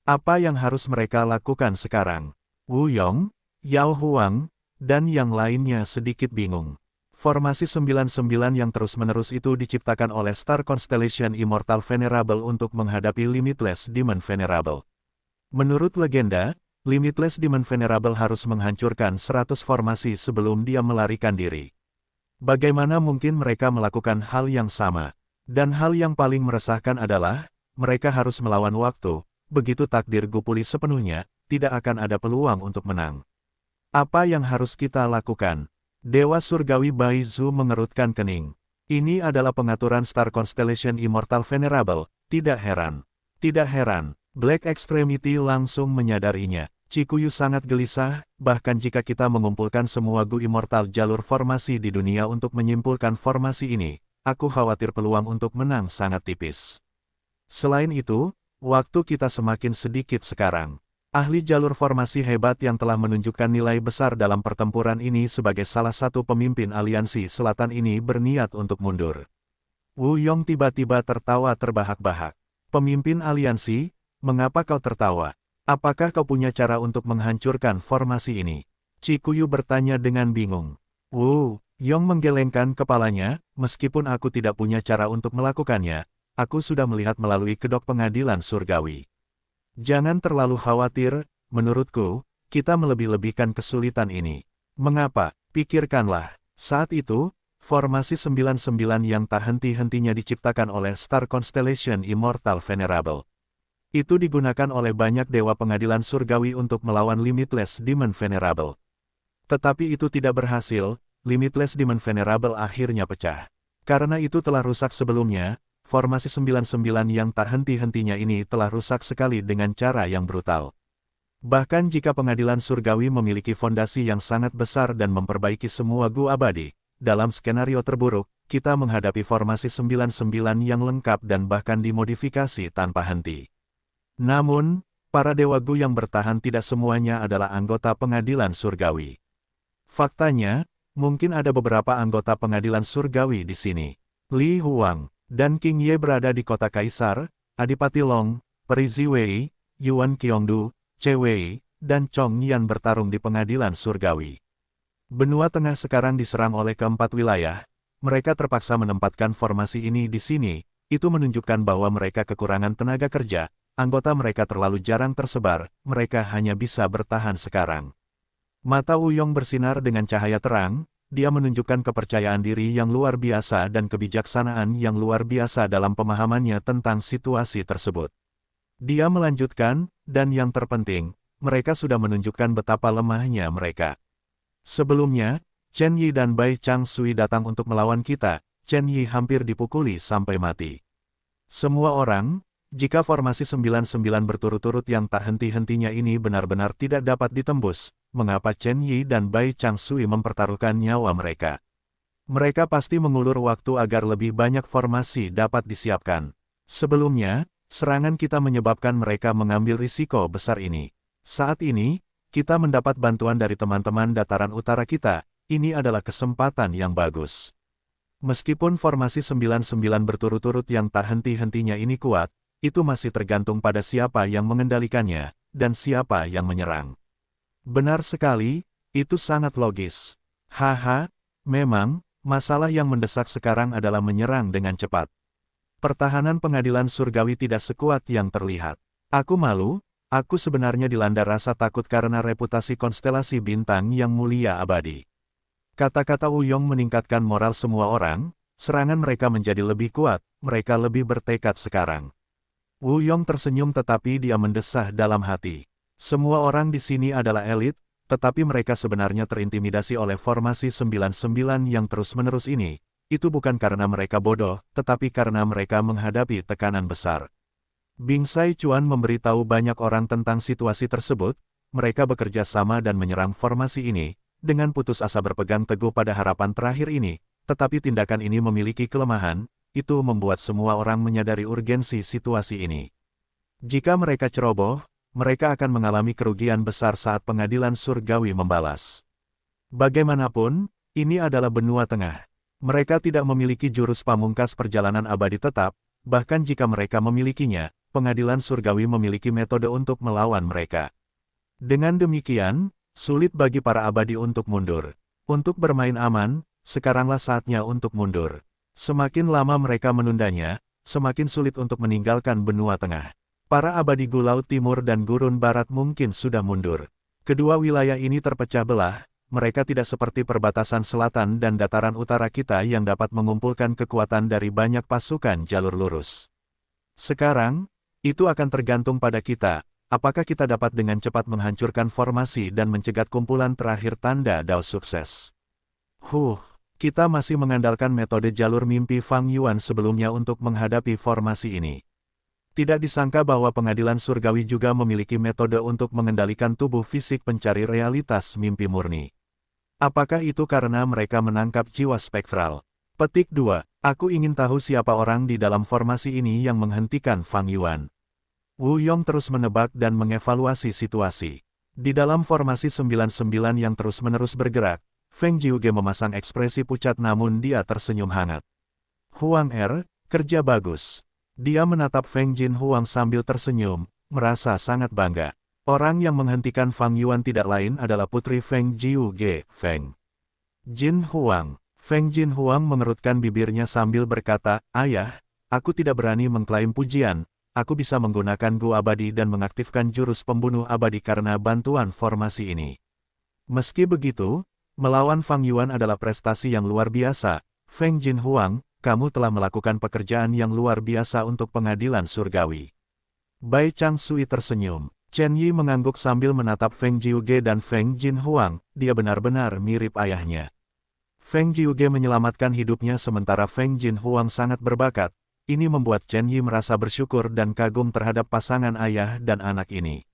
Apa yang harus mereka lakukan sekarang? Wu Yong, Yao Huang, dan yang lainnya sedikit bingung. Formasi 99 yang terus-menerus itu diciptakan oleh Star Constellation Immortal Venerable untuk menghadapi Limitless Demon Venerable. Menurut legenda, Limitless Demon Venerable harus menghancurkan 100 formasi sebelum dia melarikan diri. Bagaimana mungkin mereka melakukan hal yang sama? Dan hal yang paling meresahkan adalah, mereka harus melawan waktu, begitu takdir Gu pulih sepenuhnya, tidak akan ada peluang untuk menang. Apa yang harus kita lakukan? Dewa Surgawi Bai Zhu mengerutkan kening. Ini adalah pengaturan Star Constellation Immortal Venerable, tidak heran. Tidak heran, Black Extremity langsung menyadarinya. Chikuyu sangat gelisah, bahkan jika kita mengumpulkan semua Gu Immortal jalur formasi di dunia untuk menyimpulkan formasi ini, aku khawatir peluang untuk menang sangat tipis. Selain itu, waktu kita semakin sedikit sekarang. Ahli jalur formasi hebat yang telah menunjukkan nilai besar dalam pertempuran ini sebagai salah satu pemimpin aliansi selatan ini berniat untuk mundur. Wu Yong tiba-tiba tertawa terbahak-bahak. Pemimpin aliansi, mengapa kau tertawa? Apakah kau punya cara untuk menghancurkan formasi ini? Chikuyu bertanya dengan bingung. Wu Yong menggelengkan kepalanya, meskipun aku tidak punya cara untuk melakukannya, aku sudah melihat melalui kedok pengadilan surgawi. Jangan terlalu khawatir, menurutku, kita melebih-lebihkan kesulitan ini. Mengapa? Pikirkanlah, saat itu, formasi 99 yang tak henti-hentinya diciptakan oleh Star Constellation Immortal Venerable. Itu digunakan oleh banyak dewa pengadilan surgawi untuk melawan Limitless Demon Venerable. Tetapi itu tidak berhasil, Limitless Demon Venerable akhirnya pecah. Karena itu telah rusak sebelumnya, formasi 99 yang tak henti-hentinya ini telah rusak sekali dengan cara yang brutal. Bahkan jika pengadilan surgawi memiliki fondasi yang sangat besar dan memperbaiki semua Gu abadi, dalam skenario terburuk, kita menghadapi formasi 99 yang lengkap dan bahkan dimodifikasi tanpa henti. Namun, para dewa Gu yang bertahan tidak semuanya adalah anggota pengadilan surgawi. Faktanya, mungkin ada beberapa anggota pengadilan surgawi di sini. Li Huang dan King Ye berada di kota Kaisar, Adipati Long, Peri Ziwei, Yuan Qiongdu, Cewei, dan Chong Yan bertarung di pengadilan surgawi. Benua Tengah sekarang diserang oleh keempat wilayah, mereka terpaksa menempatkan formasi ini di sini, itu menunjukkan bahwa mereka kekurangan tenaga kerja. Anggota mereka terlalu jarang tersebar, mereka hanya bisa bertahan sekarang. Mata Wu Yong bersinar dengan cahaya terang, dia menunjukkan kepercayaan diri yang luar biasa dan kebijaksanaan yang luar biasa dalam pemahamannya tentang situasi tersebut. Dia melanjutkan, dan yang terpenting, mereka sudah menunjukkan betapa lemahnya mereka. Sebelumnya, Chen Yi dan Bai Chang Sui datang untuk melawan kita, Chen Yi hampir dipukuli sampai mati. Semua orang, jika formasi 99 berturut-turut yang tak henti-hentinya ini benar-benar tidak dapat ditembus, mengapa Chen Yi dan Bai Chang Sui mempertaruhkan nyawa mereka? Mereka pasti mengulur waktu agar lebih banyak formasi dapat disiapkan. Sebelumnya, serangan kita menyebabkan mereka mengambil risiko besar ini. Saat ini, kita mendapat bantuan dari teman-teman dataran utara kita, ini adalah kesempatan yang bagus. Meskipun formasi 99 berturut-turut yang tak henti-hentinya ini kuat, itu masih tergantung pada siapa yang mengendalikannya, dan siapa yang menyerang. Benar sekali, itu sangat logis. Haha, memang, masalah yang mendesak sekarang adalah menyerang dengan cepat. Pertahanan pengadilan surgawi tidak sekuat yang terlihat. Aku malu, aku sebenarnya dilanda rasa takut karena reputasi konstelasi bintang yang mulia abadi. Kata-kata Wu Yong meningkatkan moral semua orang, serangan mereka menjadi lebih kuat, mereka lebih bertekad sekarang. Wu Yong tersenyum tetapi dia mendesah dalam hati. Semua orang di sini adalah elit, tetapi mereka sebenarnya terintimidasi oleh formasi 99 yang terus-menerus ini. Itu bukan karena mereka bodoh, tetapi karena mereka menghadapi tekanan besar. Bing Sai Chuan memberitahu banyak orang tentang situasi tersebut, mereka bekerja sama dan menyerang formasi ini, dengan putus asa berpegang teguh pada harapan terakhir ini, tetapi tindakan ini memiliki kelemahan, itu membuat semua orang menyadari urgensi situasi ini. Jika mereka ceroboh, mereka akan mengalami kerugian besar saat pengadilan surgawi membalas. Bagaimanapun, ini adalah benua tengah. Mereka tidak memiliki jurus pamungkas perjalanan abadi tetap, bahkan jika mereka memilikinya, pengadilan surgawi memiliki metode untuk melawan mereka. Dengan demikian, sulit bagi para abadi untuk mundur. Untuk bermain aman, sekaranglah saatnya untuk mundur. Semakin lama mereka menundanya, semakin sulit untuk meninggalkan benua tengah. Para abadi Gulau Timur dan Gurun Barat mungkin sudah mundur. Kedua wilayah ini terpecah belah, mereka tidak seperti perbatasan selatan dan dataran utara kita yang dapat mengumpulkan kekuatan dari banyak pasukan jalur lurus. Sekarang, itu akan tergantung pada kita. Apakah kita dapat dengan cepat menghancurkan formasi dan mencegat kumpulan terakhir tanda Dao sukses? Kita masih mengandalkan metode jalur mimpi Fang Yuan sebelumnya untuk menghadapi formasi ini. Tidak disangka bahwa pengadilan surgawi juga memiliki metode untuk mengendalikan tubuh fisik pencari realitas mimpi murni. Apakah itu karena mereka menangkap jiwa spektral? Petik 2. Aku ingin tahu siapa orang di dalam formasi ini yang menghentikan Fang Yuan. Wu Yong terus menebak dan mengevaluasi situasi. Di dalam formasi 99 yang terus-menerus bergerak, Feng Jiuge memasang ekspresi pucat namun dia tersenyum hangat. Huang kerja bagus. Dia menatap Feng Jin Huang sambil tersenyum, merasa sangat bangga. Orang yang menghentikan Fang Yuan tidak lain adalah putri Feng Jiuge, Feng Jin Huang. Feng Jin Huang mengerutkan bibirnya sambil berkata, "Ayah, aku tidak berani mengklaim pujian. Aku bisa menggunakan Gu abadi dan mengaktifkan jurus pembunuh abadi karena bantuan formasi ini." Meski begitu, melawan Fang Yuan adalah prestasi yang luar biasa. Feng Jin Huang, kamu telah melakukan pekerjaan yang luar biasa untuk pengadilan surgawi. Bai Chang Sui tersenyum. Chen Yi mengangguk sambil menatap Feng Jiuge dan Feng Jin Huang, dia benar-benar mirip ayahnya. Feng Jiuge menyelamatkan hidupnya sementara Feng Jin Huang sangat berbakat. Ini membuat Chen Yi merasa bersyukur dan kagum terhadap pasangan ayah dan anak ini.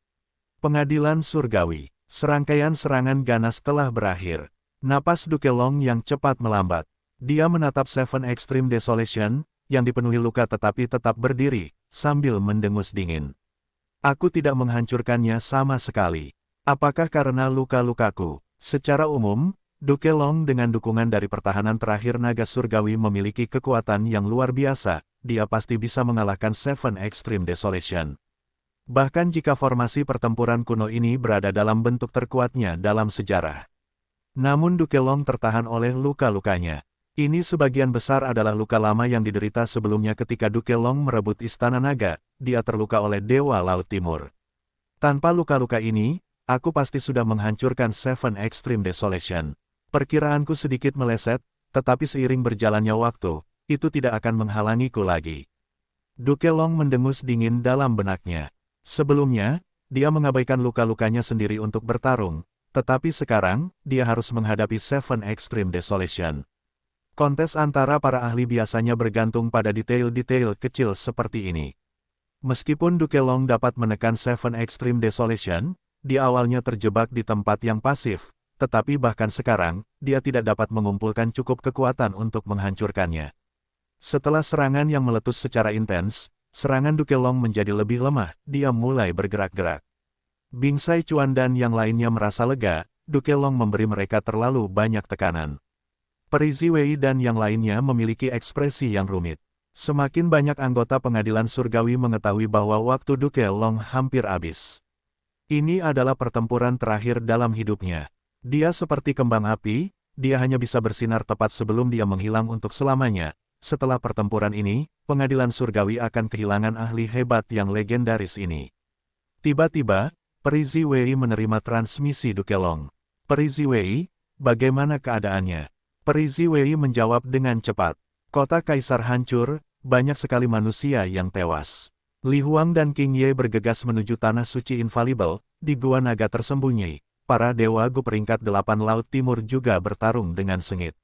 Pengadilan surgawi. Serangkaian serangan ganas telah berakhir. Napas Duke Long yang cepat melambat. Dia menatap Seven Extreme Desolation, yang dipenuhi luka tetapi tetap berdiri, sambil mendengus dingin. Aku tidak menghancurkannya sama sekali. Apakah karena luka-lukaku? Secara umum, Duke Long dengan dukungan dari pertahanan terakhir naga surgawi memiliki kekuatan yang luar biasa. Dia pasti bisa mengalahkan Seven Extreme Desolation. Bahkan jika formasi pertempuran kuno ini berada dalam bentuk terkuatnya dalam sejarah. Namun Duke Long tertahan oleh luka-lukanya. Ini sebagian besar adalah luka lama yang diderita sebelumnya ketika Duke Long merebut Istana Naga, dia terluka oleh Dewa Laut Timur. Tanpa luka-luka ini, aku pasti sudah menghancurkan Seven Extreme Desolation. Perkiraanku sedikit meleset, tetapi seiring berjalannya waktu, itu tidak akan menghalangiku lagi. Duke Long mendengus dingin dalam benaknya. Sebelumnya, dia mengabaikan luka-lukanya sendiri untuk bertarung, tetapi sekarang, dia harus menghadapi Seven Extreme Desolation. Kontes antara para ahli biasanya bergantung pada detail-detail kecil seperti ini. Meskipun Duke Long dapat menekan Seven Extreme Desolation, dia awalnya terjebak di tempat yang pasif, tetapi bahkan sekarang, dia tidak dapat mengumpulkan cukup kekuatan untuk menghancurkannya. Setelah serangan yang meletus secara intens, serangan Duke Long menjadi lebih lemah, dia mulai bergerak-gerak. Bing Sai Chuan dan yang lainnya merasa lega, Duke Long memberi mereka terlalu banyak tekanan. Peri Ziwei dan yang lainnya memiliki ekspresi yang rumit. Semakin banyak anggota pengadilan surgawi mengetahui bahwa waktu Duke Long hampir habis. Ini adalah pertempuran terakhir dalam hidupnya. Dia seperti kembang api, dia hanya bisa bersinar tepat sebelum dia menghilang untuk selamanya. Setelah pertempuran ini, pengadilan surgawi akan kehilangan ahli hebat yang legendaris ini. Tiba-tiba, Peri Ziwei menerima transmisi Duke Long. Peri Ziwei, bagaimana keadaannya? Peri Ziwei menjawab dengan cepat. Kota Kaisar hancur, banyak sekali manusia yang tewas. Li Huang dan King Ye bergegas menuju Tanah Suci Infalibel, di Gua Naga tersembunyi. Para Dewa Gu peringkat 8 Laut Timur juga bertarung dengan sengit.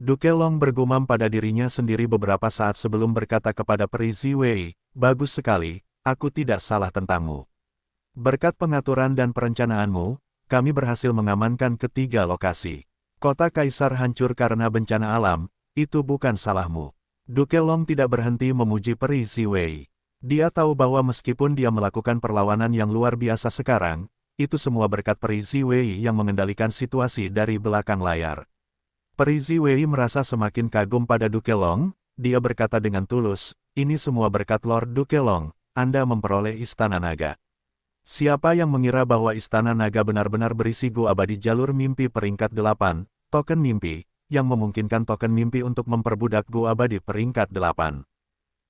Duke Long bergumam pada dirinya sendiri beberapa saat sebelum berkata kepada Peri Ziwei, "Bagus sekali, aku tidak salah tentangmu. Berkat pengaturan dan perencanaanmu, kami berhasil mengamankan ketiga lokasi. Kota Kaisar hancur karena bencana alam, itu bukan salahmu." Duke Long tidak berhenti memuji Peri Ziwei. Dia tahu bahwa meskipun dia melakukan perlawanan yang luar biasa sekarang, itu semua berkat Peri Ziwei yang mengendalikan situasi dari belakang layar. Peri Ziwei merasa semakin kagum pada Duke Long, dia berkata dengan tulus, "Ini semua berkat Lord Duke Long, Anda memperoleh Istana Naga." Siapa yang mengira bahwa Istana Naga benar-benar berisi gua abadi jalur mimpi peringkat 8, token mimpi, yang memungkinkan token mimpi untuk memperbudak gua abadi peringkat 8.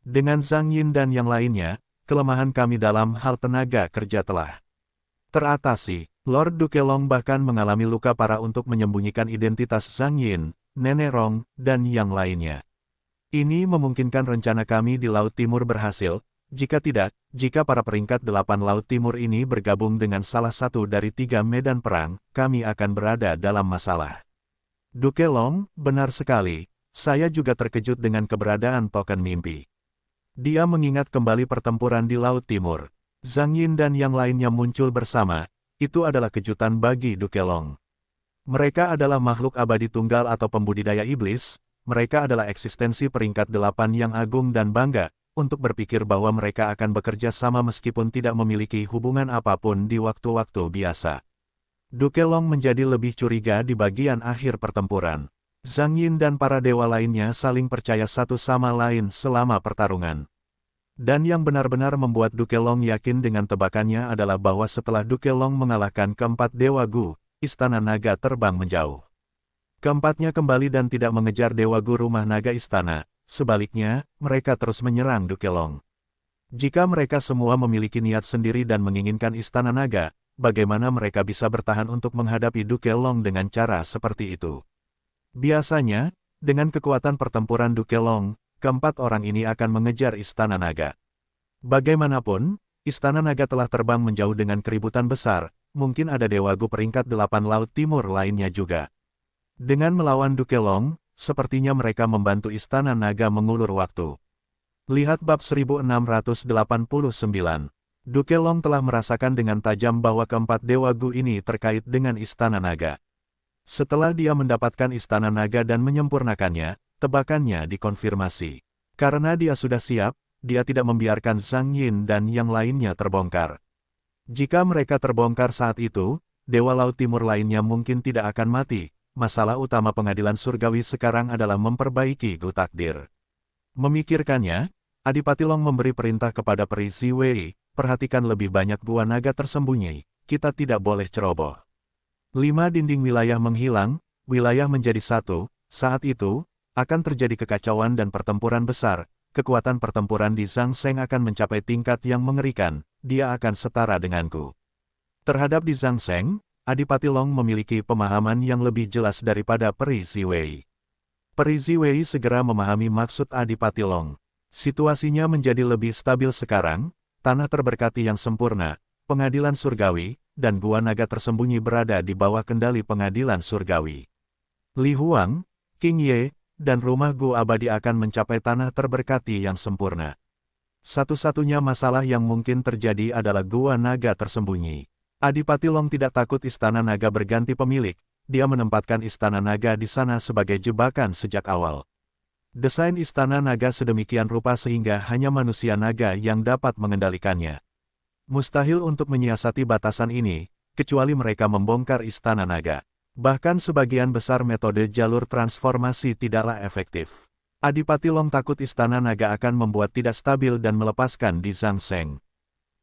Dengan Zhang Yin dan yang lainnya, kelemahan kami dalam hal tenaga kerja telah teratasi. Lord Duke Long bahkan mengalami luka parah untuk menyembunyikan identitas Zhang Yin, Nenek Rong, dan yang lainnya. Ini memungkinkan rencana kami di Laut Timur berhasil. Jika tidak, jika para peringkat 8 Laut Timur ini bergabung dengan salah satu dari 3 medan perang, kami akan berada dalam masalah. Duke Long, benar sekali. Saya juga terkejut dengan keberadaan token mimpi. Dia mengingat kembali pertempuran di Laut Timur. Zhang Yin dan yang lainnya muncul bersama, itu adalah kejutan bagi Duke Long. Mereka adalah makhluk abadi tunggal atau pembudidaya iblis, mereka adalah eksistensi peringkat 8 yang agung dan bangga, untuk berpikir bahwa mereka akan bekerja sama meskipun tidak memiliki hubungan apapun di waktu-waktu biasa. Duke Long menjadi lebih curiga di bagian akhir pertempuran. Zhang Yin dan para dewa lainnya saling percaya satu sama lain selama pertarungan. Dan yang benar-benar membuat Duke Long yakin dengan tebakannya adalah bahwa setelah Duke Long mengalahkan keempat Dewa Gu, Istana Naga terbang menjauh. Keempatnya kembali dan tidak mengejar Dewa Gu rumah naga istana, sebaliknya, mereka terus menyerang Duke Long. Jika mereka semua memiliki niat sendiri dan menginginkan Istana Naga, bagaimana mereka bisa bertahan untuk menghadapi Duke Long dengan cara seperti itu? Biasanya, dengan kekuatan pertempuran Duke Long, keempat orang ini akan mengejar Istana Naga. Bagaimanapun, Istana Naga telah terbang menjauh dengan keributan besar, mungkin ada Dewa Gu peringkat 8 Laut Timur lainnya juga. Dengan melawan Duke Long, sepertinya mereka membantu Istana Naga mengulur waktu. Lihat bab 1689. Duke Long telah merasakan dengan tajam bahwa keempat Dewa Gu ini terkait dengan Istana Naga. Setelah dia mendapatkan Istana Naga dan menyempurnakannya, tebakannya dikonfirmasi. Karena dia sudah siap, dia tidak membiarkan Zhang Yin dan yang lainnya terbongkar. Jika mereka terbongkar saat itu, Dewa Laut Timur lainnya mungkin tidak akan mati. Masalah utama pengadilan surgawi sekarang adalah memperbaiki Gu Takdir. Memikirkannya, Adipati Long memberi perintah kepada Peri Ziwei, perhatikan lebih banyak gua naga tersembunyi, kita tidak boleh ceroboh. 5 dinding wilayah menghilang, wilayah menjadi satu, saat itu, akan terjadi kekacauan dan pertempuran besar, kekuatan pertempuran di Zhang Seng akan mencapai tingkat yang mengerikan, dia akan setara denganku. Terhadap di Zhang Seng, Adipati Long memiliki pemahaman yang lebih jelas daripada Peri Ziwei. Peri Ziwei segera memahami maksud Adipati Long. Situasinya menjadi lebih stabil sekarang, tanah terberkati yang sempurna, pengadilan surgawi, dan gua naga tersembunyi berada di bawah kendali pengadilan surgawi. Li Huang, King Ye, dan rumah Gu abadi akan mencapai tanah terberkati yang sempurna. Satu-satunya masalah yang mungkin terjadi adalah gua naga tersembunyi. Adipati Long tidak takut Istana Naga berganti pemilik, dia menempatkan Istana Naga di sana sebagai jebakan sejak awal. Desain Istana Naga sedemikian rupa sehingga hanya manusia naga yang dapat mengendalikannya. Mustahil untuk menyiasati batasan ini, kecuali mereka membongkar Istana Naga. Bahkan sebagian besar metode jalur transformasi tidaklah efektif. Adipati Long takut Istana Naga akan membuat tidak stabil dan melepaskan Di Zhang Seng.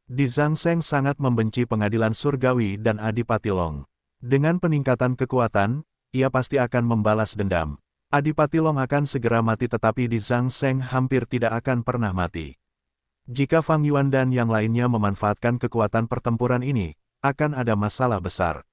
Di Zhang Seng sangat membenci pengadilan surgawi dan Adipati Long. Dengan peningkatan kekuatan, ia pasti akan membalas dendam. Adipati Long akan segera mati tetapi Di Zhang Seng hampir tidak akan pernah mati. Jika Fang Yuan dan yang lainnya memanfaatkan kekuatan pertempuran ini, akan ada masalah besar.